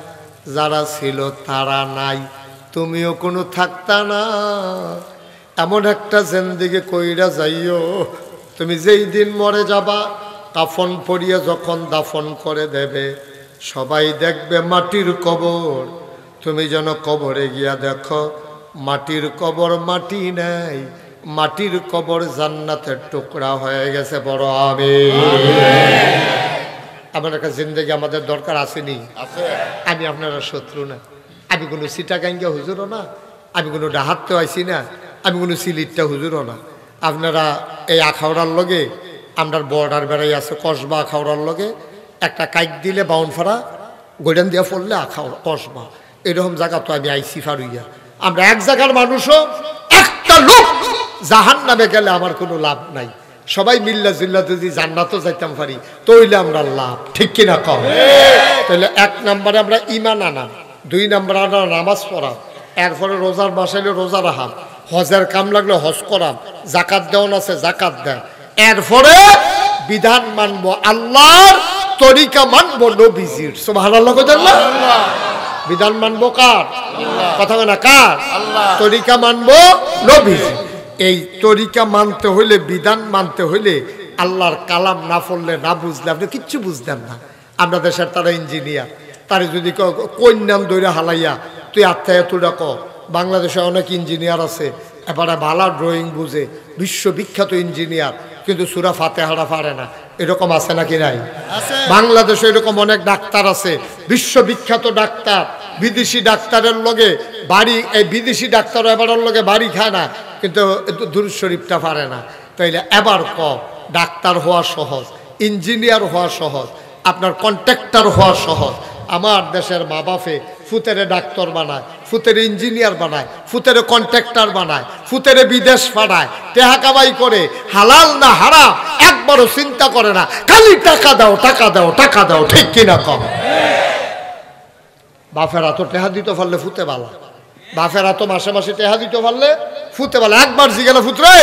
যারা ছিল তারা নাই, তুমিও কোনো থাকতা না। এমন একটা জিন্দেগি কইরা যাইও, তুমি যেই দিন মরে যাবা, কাফন পরিয়ে যখন দাফন করে দেবে, সবাই দেখবে মাটির কবর। তুমি যেন কবরে গিয়া দেখো মাটির কবর মাটি নাই, মাটির কবর জান্নাতের টুকরা হয়ে গেছে। বড় আমিন। আমার একটা জিন্দেগি আমাদের দরকার আসেনি। আমি আপনারা শত্রু না, আমি কোনো সিটাগাঙ্গা হুজুরও না, আমি কোনো ডাহাততেও আইসি না, আমি কোনো সিলিটটা হুজুরও না। আপনারা এই আখাউড়ার লগে আমরা বর্ডার বেড়াই আছে, কসবা আখাউড়ার লগে একটা কাইক দিলে বাউনফাড়া গোডেন দিয়া পড়লে আখাউড়া কসবা, এরকম জায়গা তো আমি আইসি ফারুইয়া। আমরা এক জায়গার মানুষও, একটা লোক জাহান নামে গেলে আমার কোনো লাভ নাই। সবাই মিল্লা জিল্লা যদি জান্নাতও যাইতাম পারি তইলে আমরা লাভ, ঠিক কিনা কম? তাহলে 1 নম্বরে আমরা ইমান আনা, 2 নম্বরে আমরা নামাজ পড়া, এরপরে রোজার বাসাইলে রোজা রাখাম, হজের কাম লাগলে হজ করাম, জাকাত দেওয়ান আছে জাকাত দেয়, এরপরে বিধান মানবো আল্লাহর, তরিকা মানবো নবীজির। সুবহানাল্লাহ কইতেন না? বিধান মানবো কার? কথা না কার? তরিকা মানবো নবীজির। এই তরিকা মানতে হইলে, বিধান মানতে হইলে আল্লাহর কালাম না পড়লে, না বুঝলে আপনি কিচ্ছু বুঝতেন না। আমরা দেশের তারা ইঞ্জিনিয়ার, তারে যদি কোন নাম ধরে হালাইয়া তুই আত্মায় তুই ক, বাংলাদেশে অনেক ইঞ্জিনিয়ার আছে, এবারে ভালো ড্রয়িং বুঝে, বিশ্ববিখ্যাত ইঞ্জিনিয়ার, কিন্তু সূরা ফাতিহাটা পারে না, এরকম আছে নাকি নাই? বাংলাদেশে এরকম অনেক ডাক্তার আছে, বিশ্ববিখ্যাত ডাক্তার, বিদেশি ডাক্তারের লগে বাড়ি, এই বিদেশি ডাক্তার এবারের লগে বাড়ি খায় না, কিন্তু দুরূদ শরীফটা পারে না। তাইলে এবার ক ডাক্তার হওয়া সহজ, ইঞ্জিনিয়ার হওয়া সহজ, আপনার কন্ট্রাক্টর হওয়া সহজ। আমার দেশের মা বাপে ফুতেরে ডাক্তার বানায়, ফুতেরে ইঞ্জিনিয়ার বানায়, ফুতেরে কন্ট্রাক্টর বানায়, ফুতেরে বিদেশ পাঠায়, টেহা কামাই করে হালাল না হারাম একবারও চিন্তা করে না, খালি টাকা দাও টাকা দাও টাকা দাও, ঠিক কিনা কম? বাপেরা তো টেহা দিতে পারলে ফুতে বালা, বাপেরা তো মাসে মাসে টেহা দিতে পারলে ফুতে বালা। একবার জিগেলা ফুতরে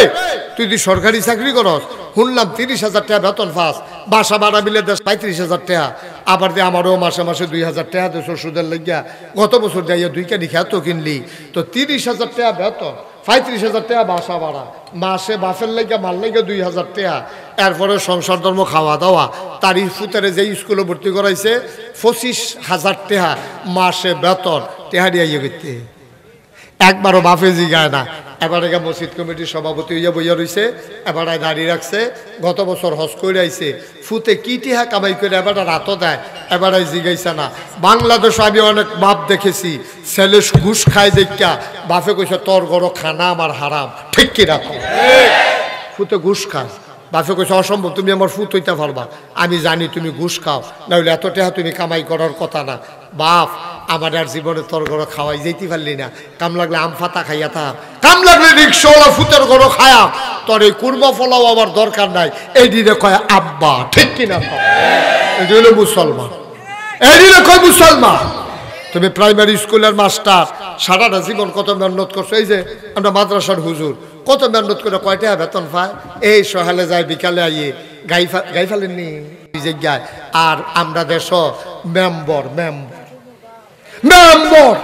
তুই যদি সরকারি চাকরি করস, শুনলাম 30,000 টাকা বেতন পাস, বাসা ভাড়া মিলে দেশ 35,000 টাকা, আবার দিয়ে আমারও মাসে মাসে 2,000 টাকা দেশ ওষুধের লাগিয়া, গত বছর যাইয়া 2 কেজি খেত কিনলি, তো 30,000 টাকা বেতন, 35,000 টাকা বাসা ভাড়া, মাসে বাসের লাগিয়া মাল লাগিয়া 2,000 টাকা, এরপরে সংসার ধর্ম খাওয়া দাওয়া, তারই ফুতারে যে স্কুলে ভর্তি করাইছে 25,000 টাকা মাসে বেতন, টেহা দিয়ে ইয়ে করতে একবারও বাপে জিগায় না। এবার মসজিদ কমিটির সভাপতি হইয়া বইয়া রয়েছে, এবার দাঁড়িয়ে রাখছে, গত বছর হজ করে আইছে, ফুতে কি টিহা কামাই করে এবার রাতও দেয়, এবার জিগাইছে না। বাংলাদেশে আমি অনেক বাপ দেখেছি, ছেলে ঘুষ খায় দেখা বাপে কইছে তোর গড় খানা আমার হারাম, ঠিক কি রাখো? ফুতে ঘুষ খায়, বাপে কইছে অসম্ভব, তুমি আমার ফুত হইতে পারবা, আমি জানি তুমি ঘুষ খাও, নাহলে এত টাকা তুমি কামাই করার কথা না। বাপ আমার আর জীবনে তোর ঘর খাওয়াই যেতে পারলি না, কাম লাগলে আম ফাতা খাইয়া থাক, কাম লাগলে রিক্সাওয়ালা ফুতের ঘর খায়া, তোর এই কুরমা ফলাও আমার দরকার নাই, এই দিনে কয় আব্বা, ঠিক কিনা? এই হলো মুসলমান, এই দিনে কয় মুসলমান। তুমি প্রাইমারি স্কুলের মাস্টার, সারাটা জীবন কত মেহনত করছো, এই যে আমরা মাদ্রাসার হুজুর কত মেহনত করে কয়টা বেতন পায়, এই সকালে যায় বিকালে আইয়ে গাই ফেলেননি জায়গায়। আর আমরা দেশ মেম্বর মেম্বর মেম্বর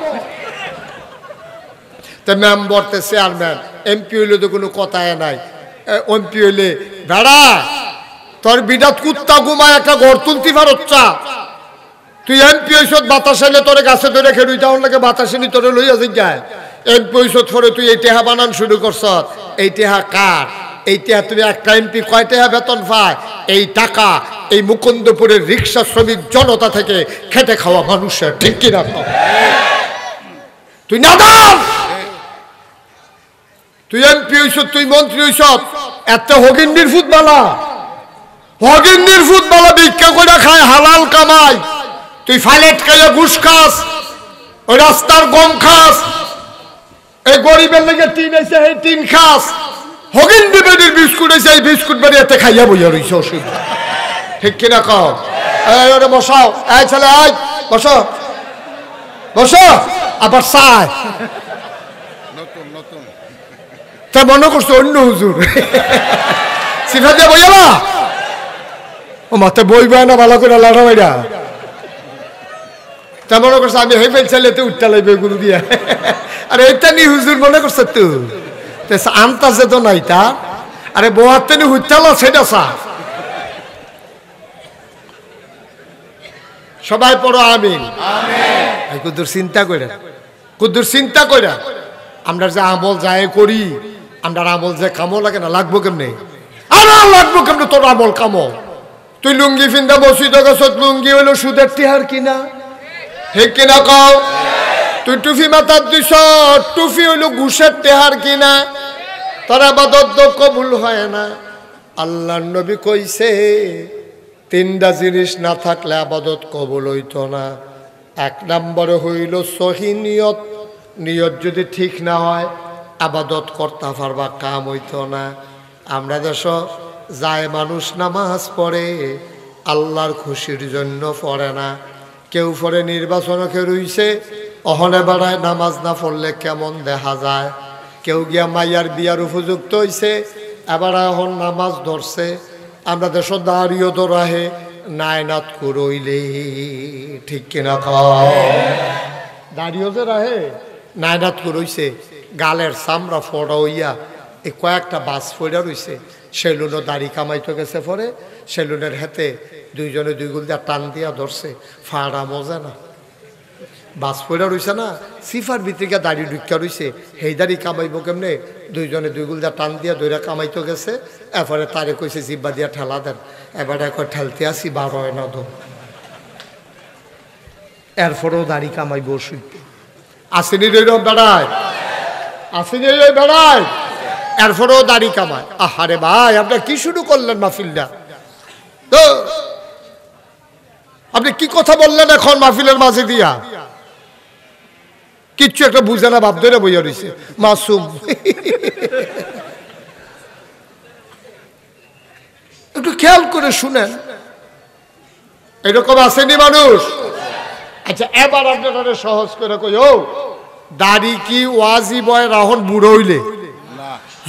তে মেম্বর তে চেয়ারম্যান, এমপি হইলে তো কোনো কথাই নাই। এমপি হইলে বেড়া তোর বিরাট কুত্তা ঘুমায় একটা ঘর তুলতে পারচ্ছা, তুই এমপি হইস বাতাস এলে তোরে গাছে ধরে খেলুই, তাহলে লাগে বাতাসে নি তোরে লইয়া জিজ্ঞায়। এমপি হইস পরে তুই এই টেহা বানান শুরু করছ, এই টেহা কার? এই টেহা তুমি একটা এমপি কয় টাকা বেতন পায়? এই টাকা এই মুকুন্দপুরের রিক্সা শ্রমিক জনতা থেকে খেটে খাওয়া মানুষের, ঠিক কিনা? তুই নাদান, তুই এমপি হইস, তুই মন্ত্রী হইস, এত হগিন্দির ফুটবালা, হগিন্দির ফুটবালা ভিক্ষা করে খায়, হালাল কামাই, তুই ফাইলেট খাইয়া ঘুষ খাস, ওই রাস্তার গম খাস, এই গরিবের লেগে টিন এসে এই টিন খাস, হগিন্দি বেডির বিস্কুট এসে এই বিস্কুট বেড়ে এতে খাইয়া বইয়া রইছ, ওষুধ, ঠিক কিনা কও? এই ওরে বসাও, এই ছেলে আয় বসো বসো, আবার চায় তা মনে করছো অন্য হুজুর সিফা দিয়ে বইয়ালা, ও মাতে বইবা না ভালো করে লাড়া বাইরা, তা মনে করছো আমি হেই ফেল ছেলেতে উঠতে লাগবে গুরু দিয়া। আরে এটা নি হুজুর মনে করছো তুই, আনতাছে তো নাই তা, আরে বোয়াতে নি উঠতাল সেটা চা। সবাই পড়ো আমিন। কুদ্দুর চিন্তা কইরা, কুদ্দুর চিন্তা কইরা আমরা যে আমল যায় করি, আমরা আমল যে কামো লাগে না, লাগবো কেমনে? আর লাগবো কেমনে তোর আমল কামো? তুই লুঙ্গি ফিন্দা বসিত গেছত, লুঙ্গি হইলো সুদের টিহার কিনা, ঠিক কিনা কও? তুই টুফি মাথার দিছ, টুফি হইলো ঘুষের টেহার কিনা, তোর আবাদত কবুল হয় না। আল্লাহ নবী কইছে 3টা জিনিস না থাকলে আবাদত কবুল হইতো না। 1 নম্বরে হইল সহি নিয়ত, নিয়ত যদি ঠিক না হয় আবাদত করতে পারবা, কাম হইতো না। আমরা দেশ যায় মানুষ নামাজ পড়ে আল্লাহর খুশির জন্য পড়ে না, কেউ পড়ে নির্বাচনকে রইছে, অহনে বেড়ায় নামাজ না পড়লে কেমন দেখা যায়। কেউ গিয়া মাইয়ার বিয়ার উপযুক্ত হইছে, এবার এখন নামাজ ধরছে। আমরা দেশ দাঁড়িয়ে দৌড়াহে নায়নাত করইলে, ঠিক কিনা খাও? দাঁড়িয়ে যে রাহে নায়নাত করইছে, গালের চামড়া ফোড়া হইয়া এই কয়েকটা বাস ফোড়া রইছে। সেলুনও দাড়ি কামাইতে গেছে, পরে সেলুনের হাতে 2 জনে 2 গুল দিয়া টান দিয়া ধরছে, ফাড়া মজা না, বাস ফোড়া রইছে না, সিফার ভিতরে দাড়ি ঢুকিয়া রইছে, সেই দাড়ি কামাইব কেমনে? 2 জনে 2 গুল দিয়া টান দিয়া দইরা কামাইতে গেছে। এরপরে তারে কইছে জিব্বা দিয়া ঠেলা দেন, এবার এখন ঠেলতে আসি 12 না দো, এরপরেও দাড়ি কামাইব ওষুধ। আসেনি রইল বেড়ায়, আসেনি বেড়ায়, এরপরেও দাড়ি কামায়। আহারে ভাই, আপনার কি শুরু করলেন মাহফিলটা? তো আপনি কি কথা বললেন এখন মাহফিলের মাঝে দিয়া? কিচ্ছু একটা বুঝে না, ভাব ধরে বইয়া রয়েছে মাসুম। একটু খেয়াল করে শুনেন, এরকম আসেনি মানুষ? আচ্ছা, এবার আপনারা সহজ করে কই, ও দাড়ি কি ওয়াজিব হয় রাহন বুড়ো হইলে?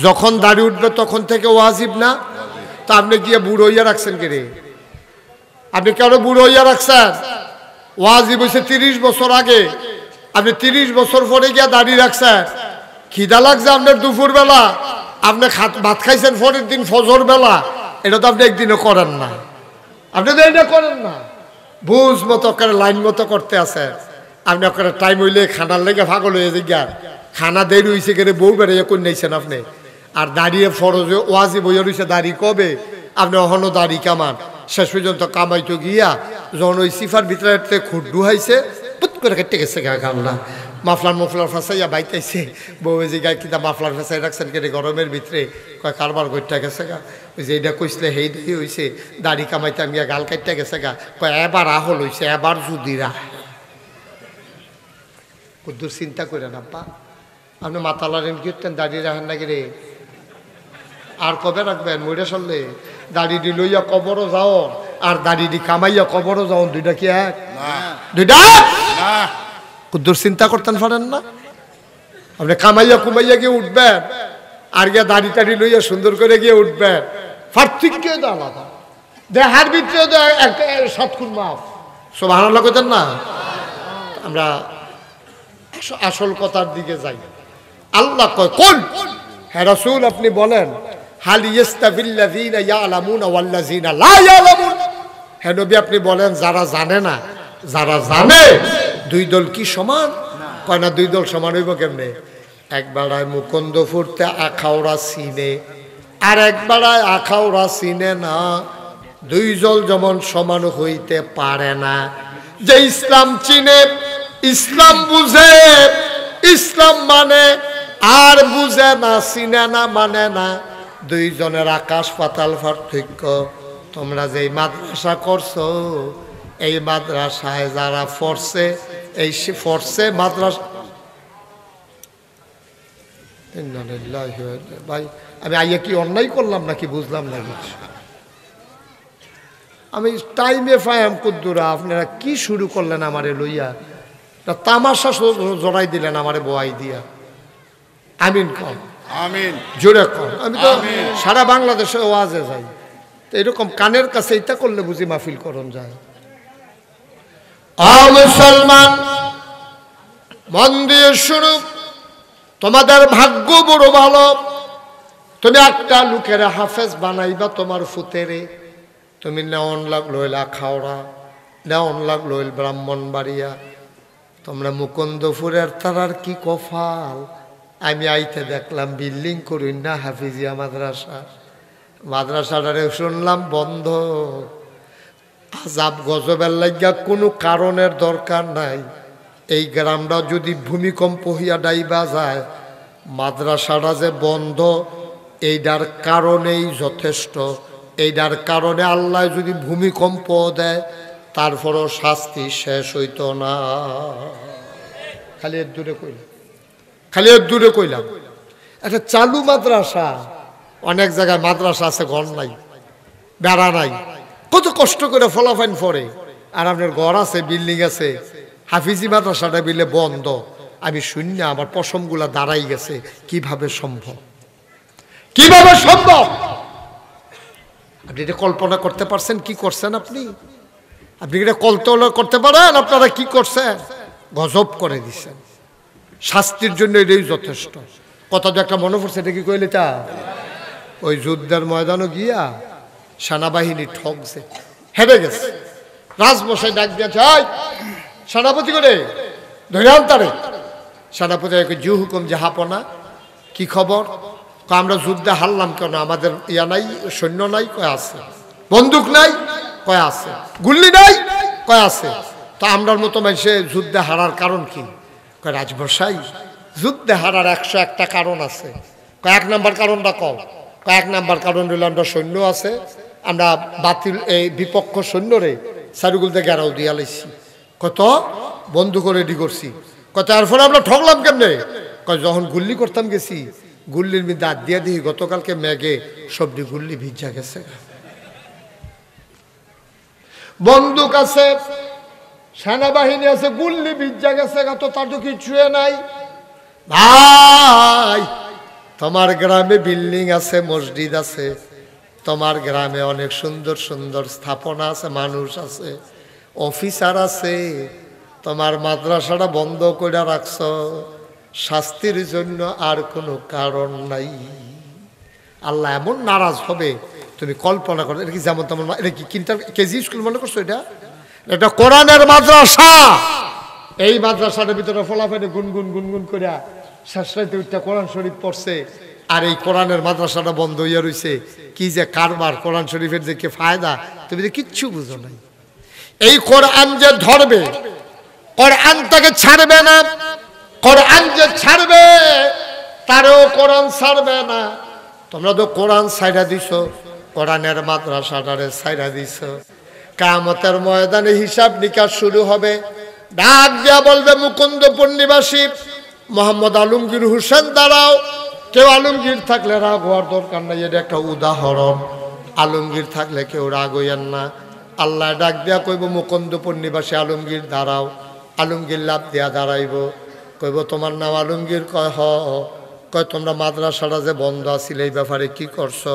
যখন দাড়ি উঠবে তখন থেকে ওয়াজিব না? তা আপনি গিয়ে বুড়ো হইয়া রাখছেন কে রে? আপনি কেন বুড়ো হইয়া রাখছেন? ওয়াজিব হয়েছে 30 বছর আগে, আপনি 30 বছর পরে গিয়া দাড়ি রাখছেন। খিদা লাগছে আপনার দুপুর বেলা, আপনি ভাত খাইছেন পরের দিন ফজর বেলা, এটা তো আপনি একদিনও করেন না। আপনি তো এটা করেন না, বুঝ মতো করে লাইন মতো করতে আছে। আপনি ওখানে টাইম হইলে খানার লেগে পাগল হয়ে যান, খানা দেরি হয়েছে করে বউ বেড়ে কোন নিয়েছেন আপনি। আর দাঁড়িয়ে ফরজ ওয়াজিব হইয়া রয়েছে দাড়ি কবে? আপনি অহনো দাড়ি কামান, শেষ পর্যন্ত কামাইতো গিয়া যখন ওই সিফার ভিতরে খুঁট ডুহাইছে, পুত করে কেটে গেছে গা গামলা, মাফলার ফাঁসাইয়া বাইতাইছে। বউ যে গায়ে কিনা মাফলার ফাঁসাই রাখছেন কেটে গরমের ভিতরে, কয় কারবার গইটা গেছে গা, ওই যে এইটা কইসলে হেই দিয়ে হয়েছে দাড়ি কামাইতে আমি গাল কাটতে গেছে গা, কয় এবার আহল হয়েছে, এবার যদি রাহ। কুদ্দুর চিন্তা করে না পা, আপনি মাতালারেন কি হতেন দাড়ি রাখেন নাকি রে? আর কবে রাখবেন? মইরা চললে দাড়ি দি লইয়া কবরও যাও আর দাড়ি দি কামাইয়া কবরও যাও, দুইটা কি এক? দুইটা কুদ্দুর চিন্তা করতেন পারেন না? আপনি কামাইয়া কুমাইয়া গিয়ে উঠবেন আর গিয়া দাড়ি টাড়ি লইয়া সুন্দর করে গিয়ে উঠবেন, পার্থক্য তো আলাদা। দেহার ভিতরে তো একটা সৎকুর মাফ, সুবহানাল্লাহ কইতেন না? আমরা আসল কথার দিকে যাই। আল্লাহ কয়, কোন হে রাসূল আপনি বলেন, হাল ইয়াস্তাবিল্লাযিনা ইয়ালামুনা ওয়াল্লাযিনা লা ইয়ালামুন। হে নবী আপনি বলেন, যারা জানে না যারা জানে দুই দল কি সমান? কয় না, দুই দল সমান হইব কেমনে? এক বেড়ায় মুকুন্দ ফুরতে আখাওড়া চিনে, আর এক বেড়ায় আখাওড়া চিনে না, দুই দল যেমন সমান হইতে পারে না। যে ইসলাম চিনে, ইসলাম বুঝে, ইসলাম মানে, আর বুঝে না, চিনে না, মানে না, দুইজনের আকাশ পাতাল পার্থক্য। তোমরা যেই মাদ্রাসা করছো, এই মাদ্রাসায় যারা পড়ছে, এই পড়ছে মাদ্রাসা। ভাই আমি আইয়া কি অন্যায় করলাম নাকি বুঝলাম না কিছু। আমি টাইমে ফায়াম কুদ্দুরা, আপনারা কি শুরু করলেন আমারে লইয়া? তামাশা জড়াই দিলেন আমারে বোয়াই দিয়া। আমিন কম, আমিন জোরে কম। আমি তো সারা বাংলাদেশে ওয়াজে যাই, তো এরকম কানের কাছে এটা করলে বুঝি মাহফিল করন যায়। মুসলমান মন দিয়ে শুরু, তোমাদের ভাগ্য বড় ভালো। তুমি একটা লোকের হাফেজ বানাইবা তোমার ফুতেরে, তুমি নেওয়ান লাগলো খাওড়া, নেওয়ান লাগলো ব্রাহ্মণবাড়িয়া, তোমরা মুকুন্দপুরের তারার কি কফাল। আমি আইতে দেখলাম বিল্ডিং করুন না হাফিজিয়া মাদ্রাসা, মাদ্রাসাটারে শুনলাম বন্ধ। আজাব গজবের লাগিয়া কোনো কারণের দরকার নাই। এই গ্রামটা যদি ভূমিকম্প হইয়া ডাইবা যায়, মাদ্রাসাটা যে বন্ধ এইটার কারণেই যথেষ্ট। এইটার কারণে আল্লাহ যদি ভূমিকম্প দেয়, তারপরও শাস্তি শেষ হইত না। খালি এর দূরে কইলাম, খালি এর দূরে কইলাম। একটা চালু মাদ্রাসা, অনেক জায়গায় মাদ্রাসা আছে, ঘর নাই, বেড়া নাই, কত কষ্ট করে ফলাফাইন পড়ে, আর আপনার ঘর আছে, বিল্ডিং আছে, হাফিজি মাদ্রাসাটা বিলে বন্ধ। আমি শূন্য, আমার পশমগুলা দাঁড়াই গেছে। কিভাবে সম্ভব? কিভাবে সম্ভব? আপনি এটা কল্পনা করতে পারছেন কি করছেন? আপনি এটা কল্পনা করতে পারেন আপনারা কি করছেন? গজব করে দিচ্ছেন। শাস্তির জন্য এটাই যথেষ্ট। কথা তো একটা মনে পড়ছে, এটা কি কইলে তা? ওই যুদ্ধের ময়দানও গিয়া সেনাবাহিনী ঠকছে, হেরে গেছে। রাজমশাই ডাক দিয়েছে, সেনাপতি করে ধরে আনতারে। সেনাপতি জু হুকুম জাহাপনা, কি খবর? আমরা যুদ্ধে হারলাম কেন? আমাদের ইয়া নাই, সৈন্য নাই? কয় আছে। বন্দুক নাই? কয় আছে। গুল্লি নাই? কয় আছে। তা আমরার মতো মানুষে যুদ্ধে হারার কারণ কি? কয় রাজমশাই, যুদ্ধে হারার 101টা কারণ আছে। এক নাম্বার কারণটা কম। এক নাম্বার কারণ হইল আমরা সৈন্য আছে, আমরা বাতিল এই বিপক্ষ সৈন্যরে সারিগুলতে গেরাও দিয়া লাইছি, কত বন্দুক রেডি করছি, কত তারপরে আমরা ঠকলাম কেমনে, কয় যখন গুল্লি করতাম গেছি গুল্লির মধ্যে দাঁত দিয়া দিই গতকালকে মেঘে সবটি গুল্লি ভিজা গেছে। বন্দুক আছে, সেনাবাহিনী আছে, গুল্লি ভিজা গেছে, তো তার তো কিছু নাই। ভাই তোমার গ্রামে বিল্ডিং আছে, মসজিদ আছে, তোমার গ্রামে অনেক সুন্দর সুন্দর স্থাপনা আছে, মানুষ আছে, অফিসার আছে, তোমার মাদ্রাসাটা বন্ধ করে রাখছ, শাস্তির জন্য আর কোনো কারণ নাই। আল্লাহ এমন নারাজ হবে তুমি কল্পনা করো। এটা কি যেমন তেমন, এটা কি কিন্টার কেজি স্কুল মনে করছো? এটা কোরআনের মাদ্রাসা। এই মাদ্রাসাটার ভিতরে ফলাফলে গুনগুন গুনগুন করে শেষরাইতে উঠটা কোরআন শরীফ পড়ছে, আর এই কোরআনের মাদ্রাসাটা বন্ধ হইয়া রয়েছে। কি যে কারবার, কোরআন শরীফের যে কি ফায়দা তুমি যে কিচ্ছু বুঝো নাই। এই কোরআন যে ধরবে, কোরআন তাকে ছাড়বে না, কোরআন যে ছাড়বে তারও কোরআন ছাড়বে না। তোমরা তো কোরআন ছাইড়া দিছ, কোরআনের মাদ্রাসাটারে ছাইড়া দিছ। কিয়ামতের ময়দানে হিসাব নিকাশ শুরু হবে। ডাক দিয়া বলবে মুকুন্দপুর নিবাসী মোহাম্মদ আলমগীর হোসেন দাঁড়াও। কেউ আলমগীর থাকলে রাগ হওয়ার দরকার নাই, এটা একটা উদাহরণ। আলমগীর থাকলে কেউ রাগ হইয়েন না। আল্লাহ ডাক দিয়া কইব মুকুন্দপুর নিবাসী আলমগীর দাঁড়াও। আলমগীর লাভ দিয়া দাঁড়াইব, কইব তোমার নাম আলমগীর? কয় হ। কয় তোমরা মাদ্রাসাটা যে বন্ধ আছিল এই ব্যাপারে কি করছো?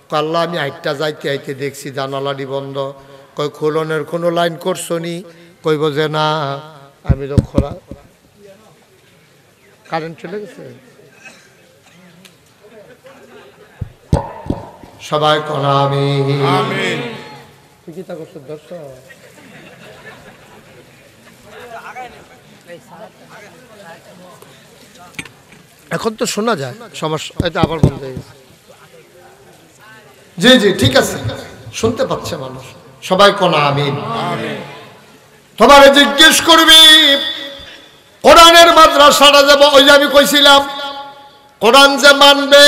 কয় আল্লাহ আমি আইটটা যাইতে আইতে দেখছি জানালাটি বন্ধ। কয় খোলনের কোনো লাইন করছো নি? কইব যে না, আমি তো খোলা। কারেন্ট চলে গেছে। সবাই কোন আমিন। কি তা করছো দর্শক? এখন তো শোনা যায়, সমস্যা এটা আবার বন্ধ হয়ে গেছে। জি জি ঠিক আছে, শুনতে পাচ্ছে মানুষ। সবাই কোন আমিন। তোমারে জিজ্ঞেস করবি কোরআনের মাদ্রাসাটা যাব, ওই যে আমি কইছিলাম কোরআন যে মানবে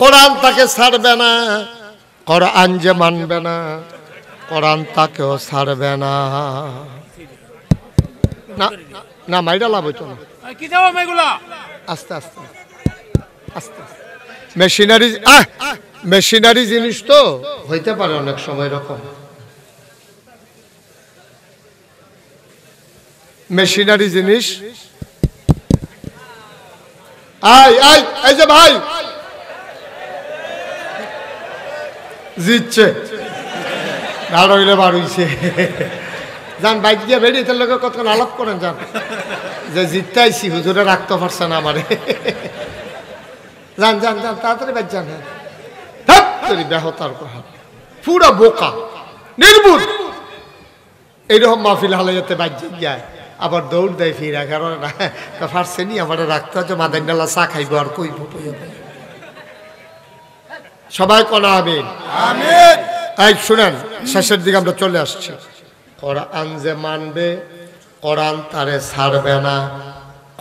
কোরআন তাকে ছাড়বে না, কোরআন যে মানবে না কোরআন তাকেও ছাড়বে না। না না মাইরা লাভ হইতো না, আস্তে আস্তে আস্তে মেশিনারি মেশিনারি জিনিস তো হইতে পারে অনেক সময় এরকম। মেশিনারি জিনিস। এই যে ভাই জিতছে, হইলে বার হইছে। যান বাইক দিয়ে বেরিয়ে তার লোক কতক্ষণ আলাপ করেন, যান যে জিততে আইসি হুজুরে রাখতে পারছে না আমারে। যান যান যান তাড়াতাড়ি বাইক যান। ব্যাহতার কথা, পুরা বোকা নির্বুধ। এইরকম মাহফিল হালাইতে বাইক যায়, আবার দৌড় দেয় ফিরা, কারণ ফার্সে নি আমার রাখতে হচ্ছে মাদাইনালা চা খাইব আর কইব। সবাই কোন আমিন। এই শুনেন, শেষের দিকে আমরা চলে আসছি। কোরআন যে মানবে কোরআন তারে ছাড়বে না,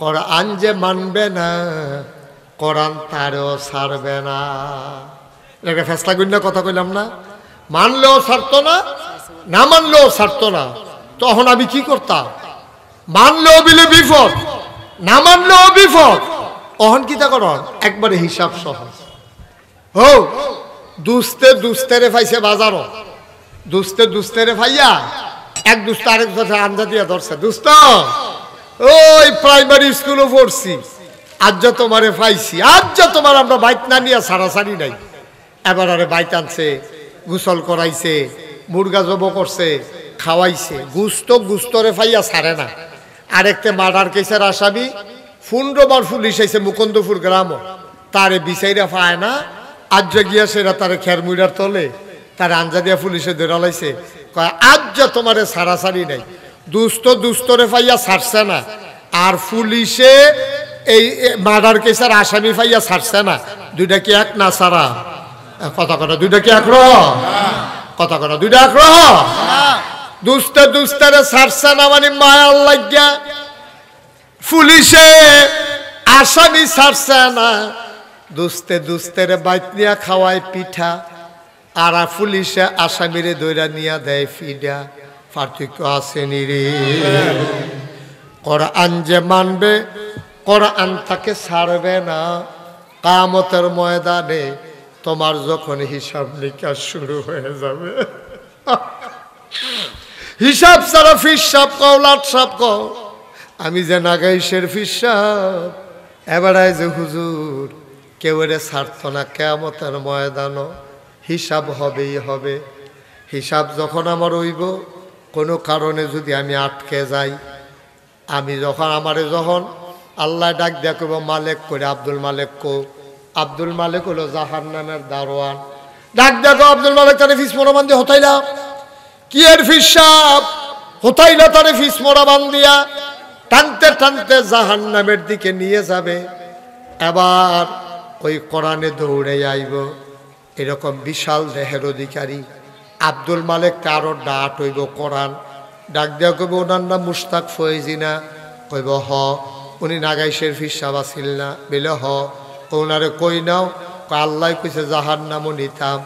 কোরআন যে মানবে না কোরআন তারেও ছাড়বে না। এটা ফেসলা গুন্ডা কথা কইলাম না? মানলেও ছাড়তো না, না মানলেও ছাড়তো না। তখন আমি কি করতাম? মানলেও বিলে বিপদ, না মানলেও বিপদ। অহন কি তা করন? একবারে হিসাব সহজ। হো দুস্তে দুস্তেরে ফাইছে বাজারও, দুস্তে দুস্তেরে ফাইয়া এক দুস্ত আরেক বছর আঞ্জা দিয়া ধরছে। দুস্ত ওই প্রাইমারি স্কুলে পড়ছি, আজ যা তোমারে পাইছি, আজ যা তোমার আমরা বাইক না নিয়ে সারাসারি নাই। এবার আরে বাইক আনছে, গোসল করাইছে, মুরগা জব করছে, খাওয়াইছে। গুস্তরে ফাইয়া ছাড়ে না। আরেকতে মার্ডার কেসের আসামি 15 বার পুলিশ আইছে মুকুন্দপুর গ্রামও, তারে বিচাইরা পায় না। আজ গিয়া সেরা তারে খেরমুড়ার তলে তার আঞ্জা দিয়া পুলিশে ধরা লাইছে। কয় আজ যা তোমারে সারাসারি নাই। দুস্তরে ফাইয়া ছাড়ছে না, আর পুলিশে এই মার্ডার কেসের আসামি ফাইয়া ছাড়ছে না। দুইটা কি এক না সারা? কথা কথা দুইটা কি এক রহ? কথা কথা দুইটা এক রহ? দুস্তারে ছাড়ছে না মানে মায়ার লাগিয়া, পুলিশে আসামি ছাড়ছে না। দুস্তে দুস্তের বাইত নিয়া খাওয়ায় পিঠা, আর পুলিশে আসামিরে দইরা নিয়া দেয় ফিডা। পার্থক্য আসেনি রে। কোরআন যে মানবে, কোরআন তাকে ছাড়বে না। কিয়ামতের ময়দানে তোমার যখন হিসাব নিকাশ শুরু হয়ে যাবে, হিসাব সারা ফিসাব কওলাট সাপ কও, আমি যে নাগাইশের ফিসাব এবারে যে হুজুর কেউ রে ছাড়ত না। কিয়ামতের ময়দানও হিসাব হবেই হবে। হিসাব যখন আমার হইব, কোনো কারণে যদি আমি আটকে যাই, আমি যখন যখন আল্লাহ ডাক দিয়া কইব মালিক করে, আব্দুল মালিক কো। আব্দুল মালিক হলো জাহান্নামের দারোয়ান। ডাক দেখো আব্দুল মালিক তারে ফিস মোড়া বান্ধি হতাইলা, কি এর ফিসাব হতাইলা তারে ফিস মোড়া বান্ধিয়া টানতে টানতে জাহান্নামের দিকে নিয়ে যাবে। এবার ওই কোরআনে দৌড়ে আইব। এরকম বিশাল দেহের অধিকারী আব্দুল মালিক কারো ডাট হইব কোরআন। ডাক দেওয়া কইব ওনার নাম মুশতাক ফয়েজি না? কইব হ। উনি নাগাইশের ফিসাব আসিল না? বেলে হ। ওনারে কই নাও? আল্লাহ কইছে জাহান্নামও নিতাম।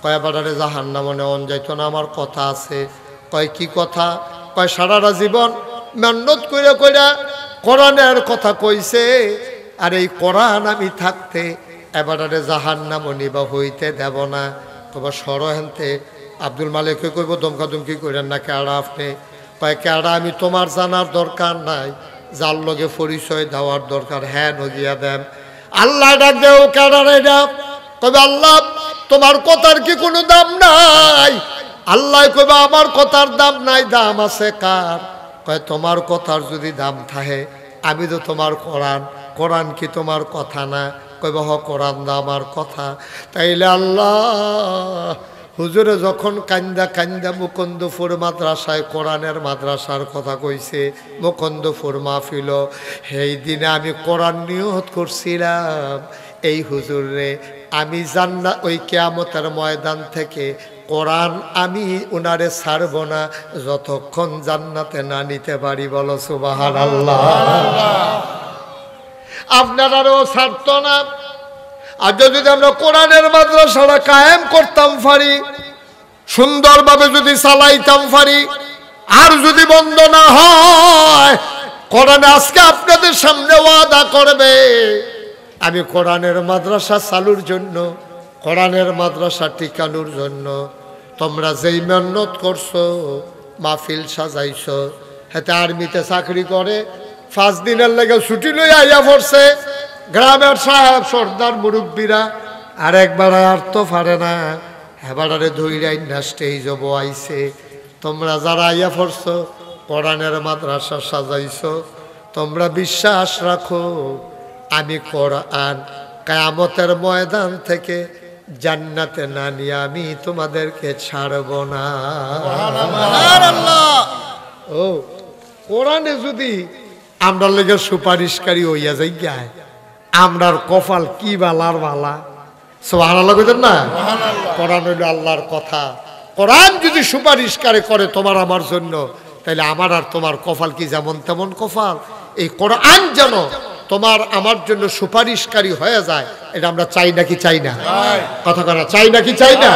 কয় বাটারে জাহান্নামও নেওয়ান যাইতো না, আমার কথা আছে। কয় কি কথা? কয় সারাটা জীবন মেহনত কইরা কইরা কোরআনের কথা কইছে, আর এই কোরআন আমি থাকতে এবারে জাহান্নামও নিবা হইতে দেব না। কব সর হেনতে। আব্দুল মালিক কইব দমকা দমকি করেন না, কেডা আপনি? কয় কেডা আমি তোমার জানার দরকার নাই, যার লগে পরিচয় দেওয়ার দরকার হ্যাঁ নদিয়া দেন। আল্লাহ ডাক দেও কেডা রে ডাক? কবে আল্লাহ তোমার কথার কি কোনো দাম নাই? আল্লাহ কইবা আমার কথার দাম নাই, দাম আছে কার? কয় তোমার কথার যদি দাম থাকে, আমি তো তোমার কোরআন, কোরআন কি তোমার কথা না? কইব হ কোরআন দা আমার কথা। তাইলে আল্লাহ হুজুরে যখন কান্দা কান্দা মুকুন্দপুর মাদ্রাসায় কোরআনের মাদ্রাসার কথা কইছে, মুকুন্দপুর মাহফিল, সেই দিনে আমি কোরআন নিয়ত করছিলাম এই হুজুরে আমি জান্নাত ওই কিয়ামতের ময়দান থেকে কোরআন আমি উনারে ছাড়ব না যতক্ষণ জান্নাতে না নিতে পারি। বলো সুবহানাল্লাহ। আপনারাও ছাড়তো না। আর যদি আমরা কোরআনের মাদ্রাসাটা কায়েম করতাম পারি, সুন্দরভাবে যদি চালাইতাম পারি, আর যদি বন্ধ না হয়, কোরআন আজকে আপনাদের সামনে ওয়াদা করবে আমি কোরআনের মাদ্রাসা চালুর জন্য, কোরআনের মাদ্রাসা টিকানোর জন্য তোমরা যেই মেহনত করছো, মাহফিল সাজাইছো, হেতে আর্মিতে চাকরি করে 5 দিনের লেগে ছুটি লই আইয়া পড়ছে গ্রামের সাহেব সর্দার মুরব্বীরা, আর একবার আর তো পারে না, এবারে ধৈরাই স্টেজ আইছে। তোমরা যারা আইয়া পড়ছো কোরআনের মাদ্রাসা সাজাইছো, তোমরা বিশ্বাস রাখো আমি কোরআন কিয়ামতের ময়দান থেকে জান্নাতে না নিয়ে আমি তোমাদেরকে ছাড়ব না। ও কোরআনে যদি আমরা লেগে সুপারিশকারী হইয়া যাই গায়, আমরার কপাল কি বালার বালা। সুবহানাল্লাহ কইতেন না? কোরআন হইল আল্লাহর কথা। কোরআন যদি সুপারিশকারী করে তোমার আমার জন্য, তাহলে আমার আর তোমার কপাল কি যেমন তেমন কপাল। এই কোরআন যেন তোমার আমার জন্য সুপারিশকারী হয়ে যায়, এটা আমরা চাই নাকি চাই না? কথা করা চাই নাকি চাই না?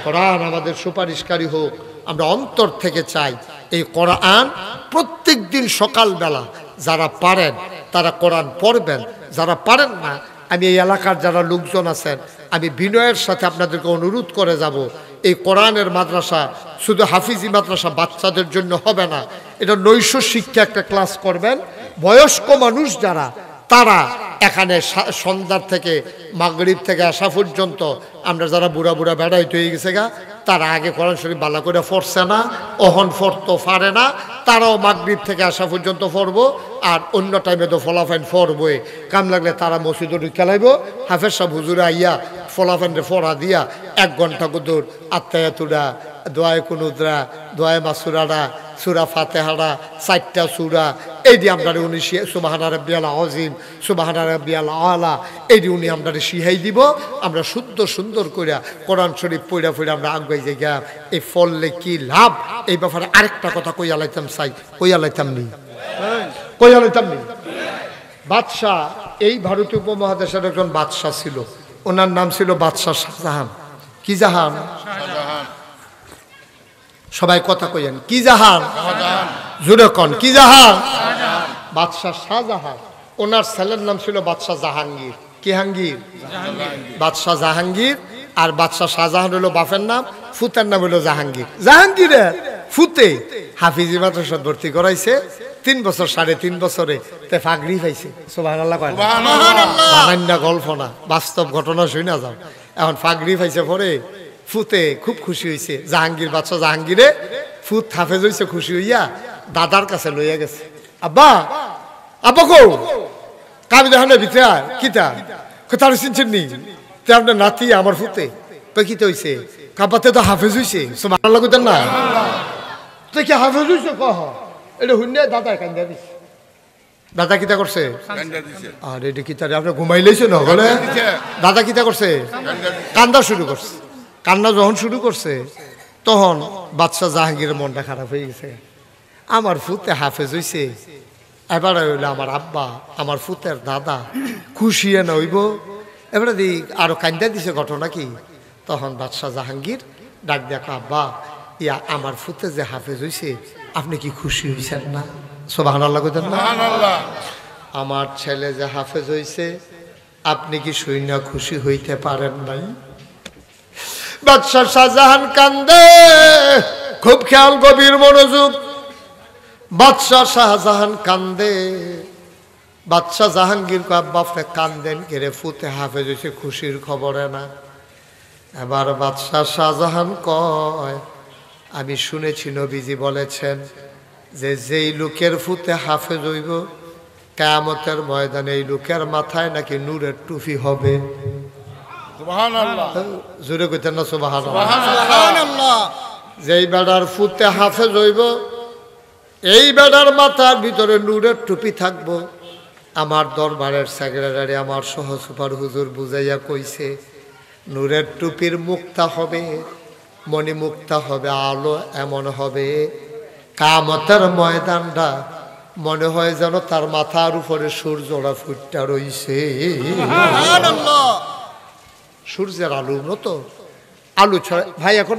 কোরআন আমাদের সুপারিশকারী হোক, আমরা অন্তর থেকে চাই। এই কোরআন প্রত্যেক দিন সকালবেলা যারা পারেন তারা কোরআন পড়বেন, যারা পারেন না, আমি এই এলাকার যারা লোকজন আছেন আমি বিনয়ের সাথে আপনাদেরকে অনুরোধ করে যাব, এই কোরআনের মাদ্রাসা শুধু হাফিজি মাদ্রাসা বাচ্চাদের জন্য হবে না, এটা নৈশ শিক্ষা একটা ক্লাস করবেন। বয়স্ক মানুষ যারা তারা এখানে সন্ধ্যার থেকে মাগরিব থেকে আসা পর্যন্ত আমরা যারা বুড়া বুড়া বেড়াইতে হয়ে গেছে গা, তারা আগে কোরআন শরীফ ভালো করে পড়ছে না, অহন পড়তে পারে না, তারাও মাগরিব থেকে আসা পর্যন্ত পড়বো। আর অন্য টাইমে তো ফলাফাইন পড়বই, কাম লাগলে তারা মসজিদে ঢুকে লাইব, হাফেজ সাহেব হুজুরে আইয়া ফলাফাইনে পড়া দিয়া 1 ঘন্টা কুদুর আত্মায়াতুরা, দোয়ায় কুনুদরা, দোয়ায় মাসুরারা, সূরা ফাতিহারা, 4টা সূরা, এই দিয়ে আমরা উনি সুবহানা রাব্বিয়াল আযীম, সুবহানা রাব্বিয়াল আলা, এই দিয়ে উনি আমরা শিখাই দিব। আমরা শুদ্ধ সুন্দর করে কোরআন শরীফ পড়া পড়া আমরা আগাই যাই গা। এই ফললে কি লাভ, এই ব্যাপারে আরেকটা কথা কইয়া লাইতাম চাই, কইয়া লাইতাম নি, কইয়া লাইতাম নি। বাদশাহ এই ভারতীয় উপমহাদেশের একজন বাদশাহ ছিল, ওনার নাম ছিল বাদশাহ শাহজাহান। কি জাহান? সবাই কথা কইেন, কি জাহান? জুড়ে কন, কি জাহান? বাদশাহ শাহজাহান। ওনার ছেলের নাম ছিল বাদশাহ জাহাঙ্গীর। কি হাঙ্গীর? বাদশাহ জাহাঙ্গীর। আর বাদশাহ শাহজাহান হলো বাপের নাম, ফুতের নাম হলো জাহাঙ্গীর। জাহাঙ্গীরের ফুতে হাফিজি মাদ্রাসায় ভর্তি করাইছে 3 বছর, 3.5 বছরে তে ফাগড়ি পাইছে। সুবহানাল্লাহ কয় না? বানান্না গল্প না, বাস্তব ঘটনা শুনা যাও। এখন ফাগড়ি পাইছে পরে ফুতে খুব খুশি হয়েছে। জাহাঙ্গীর, বাদশাহ জাহাঙ্গীরে ফুত হাফেজ হয়েছে, খুশি হইয়া দাদার কাছে লইয়া গেছে। আব্বা, আব্বা কো কাবি দেখানে ভিতরে আয়। কিতা? কোথাও চিনছেন নি? তে আপনার নাতি আমার ফুতে তো কিতে হয়েছে? কাবাতে তো হাফেজ হয়েছে। সুবহানাল্লাহ কইতেন না? তো কি হাফেজ হয়েছে? কহ এটা শুনে দাদা কান্দা দিছে। দাদা কিতা করছে? আর এটা কিতা আপনি ঘুমাইলেছে না বলে? দাদা কিতা করছে? কান্দা শুরু করছে। কান্না যখন শুরু করছে তখন বাদশাহ জাহাঙ্গীরের মনটা খারাপ হয়ে গেছে। আমার ফুতে হাফেজ হয়েছে, এবারে হইলো আমার আব্বা, আমার ফুতের দাদা খুশি না হইব। এবারে দিক আরো কান্দা দিছে। ঘটনা কি? তখন বাদশাহ জাহাঙ্গীর ডাক দেখো, আব্বা ইয়া আমার ফুতে যে হাফেজ হয়েছে আপনি কি খুশি হয়েছেন না? সুবহানাল্লাহ কইতেন না? আমার ছেলে যে হাফেজ হয়েছে আপনি কি শুইনা খুশি হইতে পারেন নাই? বাদশাহ শাহজাহান কান্দে, খুব খেয়াল, গভীর মনোযোগ। বাদশাহ শাহজাহান কান্দে। বাদশাহ জাহাঙ্গীর কয়, আব্বা আপনি কান্দেন কেরে? ফুতে হাফেজ হয়েছে, খুশির খবরে না? এবার বাদশাহ শাহজাহান কয়, আমি শুনেছি নবীজি বলেছেন যে যেই লোকের ফুতে হাফেজ হইব কিয়ামতের ময়দানে এই লোকের মাথায় নাকি নূরের টুপি হবে। সুবহানাল্লাহ, জোরে কইতেন না সুবহানাল্লাহ? সুবহানাল্লাহ। যেই বেড়ার ফুতে হাফেজ হইব এই বেড়ার মাথার ভিতরে নূরের টুপি থাকবো। আমার দরবারের সেক্রেটারি আমার সহসুপার হুজুর বুঝাইয়া কইছে, নূরের টুপির মুক্তা হবে, মণি মুক্তা হবে, আলো এমন হবে কিয়ামতের ময়দানটা মনে হয় যেন তার মাথার উপরে সূর্যটা ফুটটা রইছে। সূর্যের আলোর মতো আলু ছড়া। ভাই এখন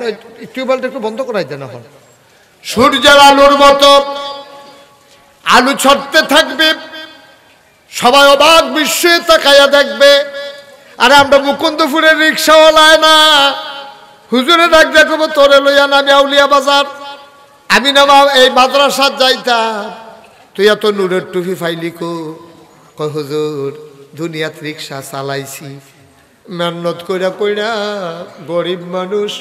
টিউবওয়েলটা একটু বন্ধ করাই দেন। এখন সূর্যের আলোর মতো আলু ছড়তে থাকবে, সবাই অবাক বিস্ময়ে তাকাইয়া দেখবে। আরে আমরা মুকুন্দপুরের রিক্সাওয়ালায় না, হুজুরে ডাক দেখবো, তোরে লইয়া না আমি আউলিয়া বাজার, আমি না এই মাদ্রাসার যাইতাম, তুই এত নূরের টুপি ফাইলি কো? কয় হুজুর দুনিয়াত রিক্সা চালাইছি, মেহনত কইরা কইরা গরিব মানুষ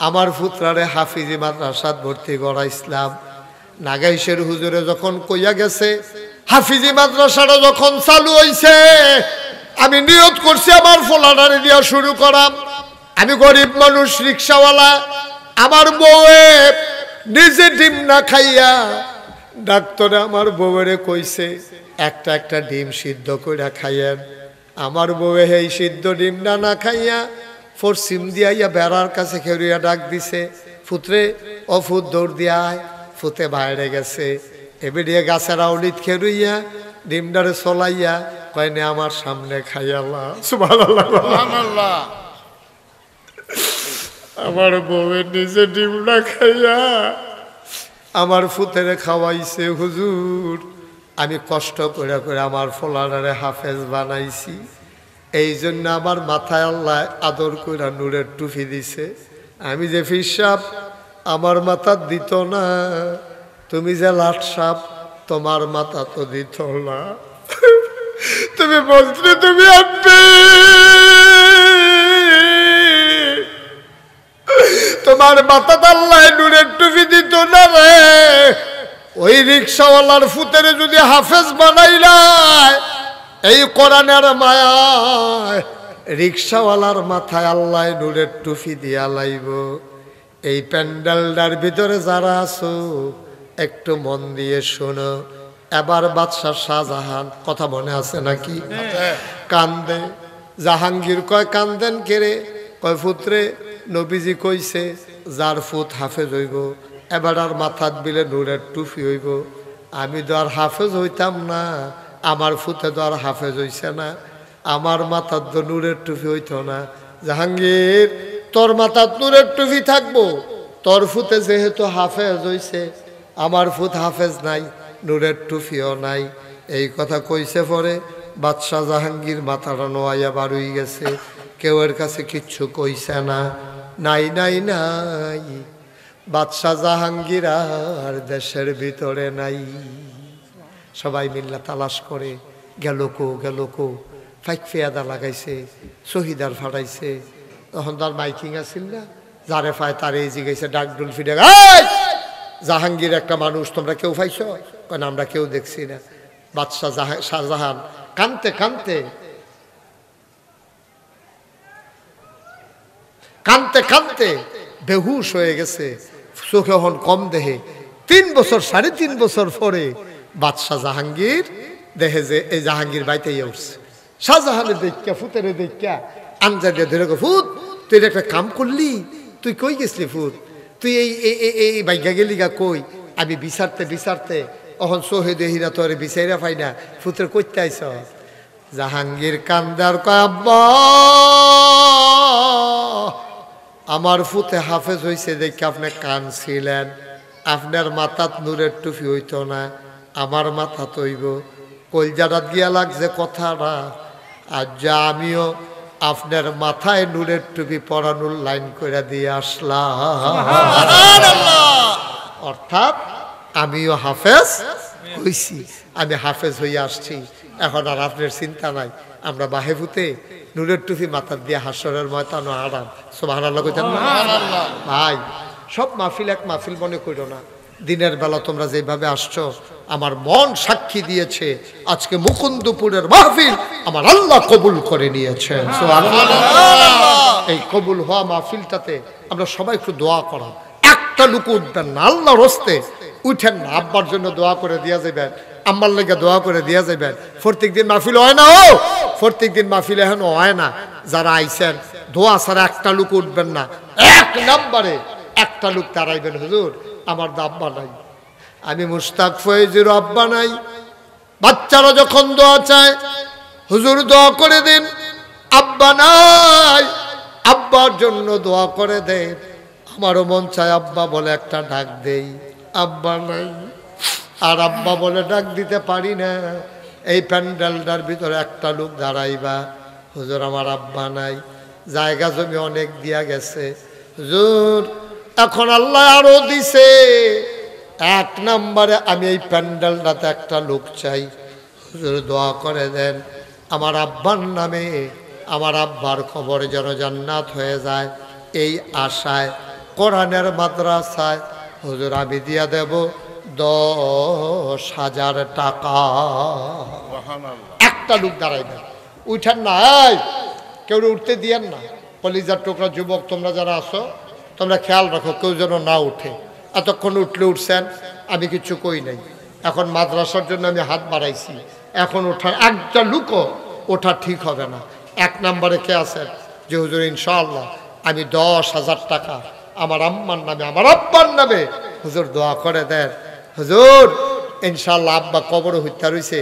আমার পুত্রারে হাফিজি মাদ্রাসাত ভর্তি করাইছিলাম। নাগাইশের হুজুরে যখন কইয়া গেছে হাফিজি মাদ্রাসাটা যখন চালু হইছে, আমি নিয়ত করছি আমার ফোলাডারে দিয়া শুরু করাম। আমি গরিব মানুষ, রিক্সাওয়ালা, আমার বউয়ে নিজে ডিম না খাইয়া ডাক্তারে আমার বউরে কইছে একটা একটা ডিম সিদ্ধ কইরা খাইয়েন। আমার বউয়ে এই সিদ্ধ ডিম না খাইয়া পশ্চিম দিয়া বেড়ার কাছে খেউরিয়া ডাক দিছে, ফুতরে ও ফুত দৌড় দিয়ায়। ফুতে বাইরে গেছে, এবেরিয়ে গাছের আউলিত খেরুইয়া ডিমডারে চলাইয়া কয়নে আমার সামনে খাইয়ালা। সুবহানাল্লাহ, সুবহানাল্লাহ। আমার বউয়ের নিজে ডিম না খাইয়া আমার ফুতেরে খাওয়াইছে। হুজুর আমি কষ্ট করে করে আমার ফলারে হাফেজ বানাইছি, এই জন্য আমার মাথায় আল্লাহ আদর করে নূরের টুপি দিছে। আমি যে ফিসাব আমার মাথা দিত না, তুমি যে লাট সাপ তোমার মাথা তো দিত না। তুমি বলছিলে তুমি আব্বে, তোমার মাথা আল্লাহ নূরের টুপি দিত না রে। ওই রিক্সাওয়ালার ফুতের যদি হাফেজ বানাইলাই এই কোরআনের মায়ায় রিক্সাওয়ালার মাথায় আল্লাহ নূরের টুপি দিয়া লাইব। এই প্যান্ডেলটার ভিতরে যারা আছো একটু মন দিয়ে শোনো। এবার বাদশাহ শাহজাহান, কথা মনে আছে নাকি? কান্দে। জাহাঙ্গীর কয় কান্দেন কেরে? কয় ফুতরে নবীজি কইছে যার ফুত হাফেজ হইব এবার আর মাথাত বিলে নূরের টুপি হইব। আমি তো আর হাফেজ হইতাম না, আমার ফুতে তো আর হাফেজ হইছে না, আমার মাথার তো নূরের টুপি হইতো না। জাহাঙ্গীর, তোর মাথার নূরের টুপি থাকবো, তোর ফুতে যেহেতু হাফেজ হইছে, আমার ফুত হাফেজ নাই, নূরের টুপিও নাই। এই কথা কইছে পরে বাদশাহ জাহাঙ্গীর মাথাটা নোয়াইয়া বার হয়ে গেছে। কেউ এর কাছে কিচ্ছু কইছে না। নাই নাই নাই, বাদশাহ জাহাঙ্গীর আর দেশের ভিতরে নাই। সবাই মিল্লা তালাশ করে গেল কো ফাইক ফেয়াদা লাগাইছে, শহীদার ফাটাইছে। তখন তার মাইকিং আসিল না, যারে ফায় তারে জিগাইছে, ডাকডুল ফিরে, জাহাঙ্গীর একটা মানুষ, তোমরা কেউ পাইছ? কারণ আমরা কেউ দেখছি না। বাদশাহ শাহজাহান কানতে কানতে কানতে কানতে বেহুশ হয়ে গেছে, চোখে হন কম দেহে। 3 বছর 3.5 বছর পরে বাদশাহ জাহাঙ্গীর দেখে যে এই জাহাঙ্গীর বাইতে উঠছে। শাহজাহানের দেখা, ফুতের দেখা আঞ্জা দিয়ে ধরে, ফুত তুই একটা কাম করলি, তুই কই গেছলি ফুত, তুই এই বাইগা গেলি গা কই? আমি বিচারতে অহন শহীদ হিরা তোরে বিচাইরা পাই না, ফুতের কইতে আইছ? জাহাঙ্গীর কান্দার কয়, আব্বা আমার ফুতে হাফেজ হইছে দেখে আপনি কানছিলেন, আপনার মাথাত নূরের টুপি হইতো না, আমার মাথা তৈব। কলজারাত গিয়া লাগছে কথাটা। আর যা আমিও আপনার মাথায় নূরের টুপি পরানোর লাইন করে দিয়ে আসলাম। অর্থাৎ আমিও হাফেজ হইছি, আমি হাফেজ হইয়া আসছি। এখন আর আপনার চিন্তা নাই, আমরা বাহেবুতে নূরের টুপি মাথার দিয়ে হাসরের ময়দানে আরাম। সুবহানাল্লাহ কইতেন না ভাই? সব মাহফিল এক মাহফিল মনে করো না। দিনের বেলা তোমরা যেভাবে আসছো, আমার মন সাক্ষী দিয়েছে আজকে মুকুন্দপুরের মাহফিল আমার আল্লাহ কবুল করে নিয়েছেন। এই কবুল হওয়া মাহফিলটাতে আমরা সবাই একটু দোয়া করা। একটা লোক উঠবেন না, আল্লাহ রস্তে উঠেন না। আব্বার জন্য দোয়া করে দিয়া যাবেন, আম্মার লেগে দোয়া করে দিয়া যাবেন। প্রত্যেক দিন মাহফিল হয় না, ও প্রত্যেক দিন মাহফিল এখন হয় না। যারা আইছেন দোয়া ছাড়া একটা লোক উঠবেন না। 1 নম্বরে একটা লোক দাঁড়াইবেন, হুজুর আমার তো আব্বা নাই, আমি মুশতাক ফয়েজের আব্বা নাই। বাচ্চারা যখন দোয়া চায়, হুজুর দোয়া করে দিন, আব্বা নাই, আব্বার জন্য দোয়া করে দেন। আমারও মন চায় আব্বা বলে একটা ডাক দেই, আব্বা নাই, আর আব্বা বলে ডাক দিতে পারি না। এই প্যান্ডেলটার ভিতরে একটা লোক দাঁড়াইবা, হুজুর আমার আব্বা নাই, জায়গা জমি অনেক দিয়া গেছে, হুজুর এখন আল্লাহ আরো দিছে। 1 নম্বরে আমি এই প্যান্ডেলটাতে একটা লোক চাই, হুজুর দোয়া করে দেন আমার আব্বার নামে, আমার আব্বার কবর যেন জান্নাত হয়ে যায়। এই আশায় কোরআনের মাদ্রাসায় হুজুর আমি দিয়া দেব 10,000 টাকা। একটা লোক দাঁড়াইবে, উঠেন না, কেউ উঠতে দিয়েন না। কলিজার টুকরা যুবক তোমরা যারা আসো, তোমরা খেয়াল রাখো কেউ যেন না উঠে। এতক্ষণ উঠলে উঠছেন, আমি কিছু কই নাই। এখন মাদ্রাসার জন্য আমি হাত বাড়াইছি, এখন ওঠার একটা লুকও ওঠা ঠিক হবে না। 1 নম্বরে কে আছেন যে হুজুর ইনশাআল্লাহ আমি 10,000 টাকা আমার আম্মার নামে, আমার আব্বার নামে হুজুর দোয়া করে দেন। হুজুর ইনশাআল্লাহ আব্বা কবর হত্যা রয়েছে,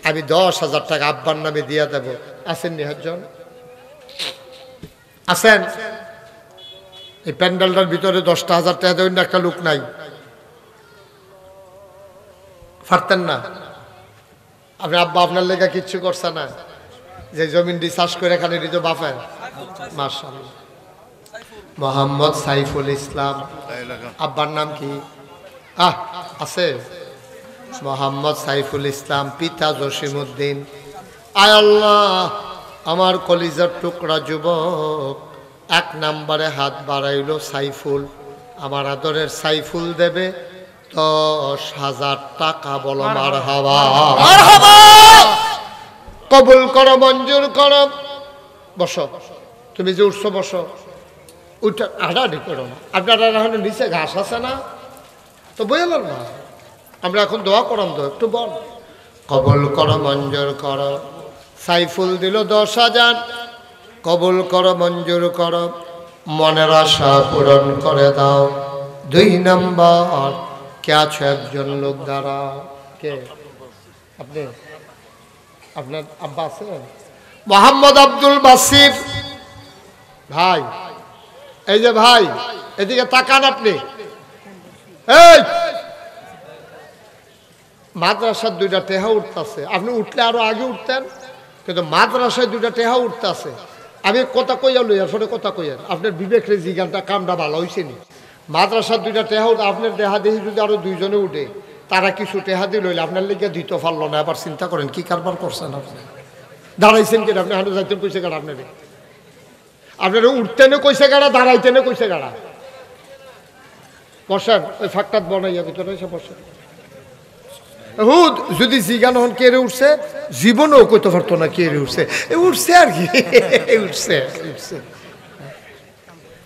আমি 10,000 টাকা আব্বার নামে দিয়া দেব। আছেন নিহজন? আছেন? এই প্যান্ডেলটার ভিতরে 10,000 টাকা দেবেন, একটা লোক নাই, পারতেন না? আপনি আব্বা আপনার লেগে কিচ্ছু করছে না, যে জমিন রিসার্চ করে এখানে নিজ বাপে। মাশাআল্লাহ, মোহাম্মদ সাইফুল ইসলাম, আব্বার নাম কি? আছে মোহাম্মদ সাইফুল ইসলাম, পিতা জসিমউদ্দিন। আয় আল্লাহ, আমার কলিজার টুকরা যুবক 1 নম্বরে হাত বাড়াইল সাইফুল, আমার আদরের সাইফুল দেবে 10,000 টাকা। বলো মারহাবা। কবুল করো, মঞ্জুর করো। বসো, তুমি যে উঠছো বসো, উঠে হাঁটাহাঁটি করো না। আপনারা এখন নিচে ঘাস আছে না, তো বললাম না, আমরা এখন দোয়া করাম তো, একটু বল। কবুল করো, মঞ্জুর করো। সাইফুল দিল 10,000, কবুল করো, মঞ্জুর করো, মনের আশা পূরণ করে দাও। 2 নম্বর কে আছো? একজন লোক দাঁড়াও। কে আপনি? আপনার আব্বা আছে? মোহাম্মদ আব্দুল বাসির ভাই, এই যে ভাই এদিকে তাকান আপনি। এই মাদ্রাসার 2টা টেহা উঠতেছে, আপনি উঠলে আরো আগে উঠতেন, কিন্তু মাদ্রাসায় 2টা টেহা উঠতেছে। আমি কথা কইয়া লই আসলে কথা কইয়া আপনার বিবেক রে জিগানটা কামটা ভালো হয়েছে নি। মাদ্রাসার 2টা টেহা উঠে আপনার দেহা দেহি যদি আরো 2 জনে উঠে, তারা কিছু টেহা দিয়ে লইলে আপনার লিগে দিতে পারলো না। আবার চিন্তা করেন কি কারবার করছেন আপনি। দাঁড়াইছেন কেন আপনি? হাঁটু যাইতেন কইছে গাড়া আপনার, আপনারা উঠতেনে কইছে গাড়া, দাঁড়াইতেনে কইছে গাড়া। বসেন ওই ফাঁকটাত বনাইয়া ভিতরে এসে বসেন। হুদ যদি জিগান হন কে রে উঠছে, জীবনেও কইতে পারতো না কে রে উঠছে, উঠছে আর কি উঠছে উঠছে।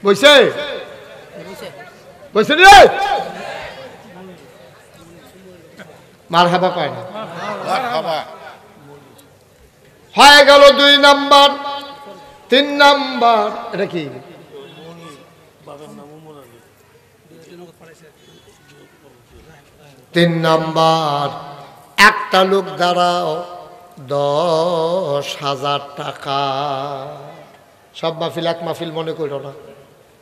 বইছে বইছে রে, মার হাবা পায় না। হয়ে গেল 2 নাম্বার। 3 নাম্বার এটা কি? 3 নাম্বার, একটা লোক দাঁড়াও 10,000 টাকা। সব মাহফিল এক মাহফিল মনে করো না,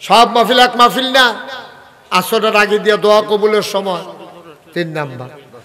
সব মাহফিল এক মাহফিল না। আসরের আগে দিয়ে দোয়া কবুলের সময় 3 নাম্বার।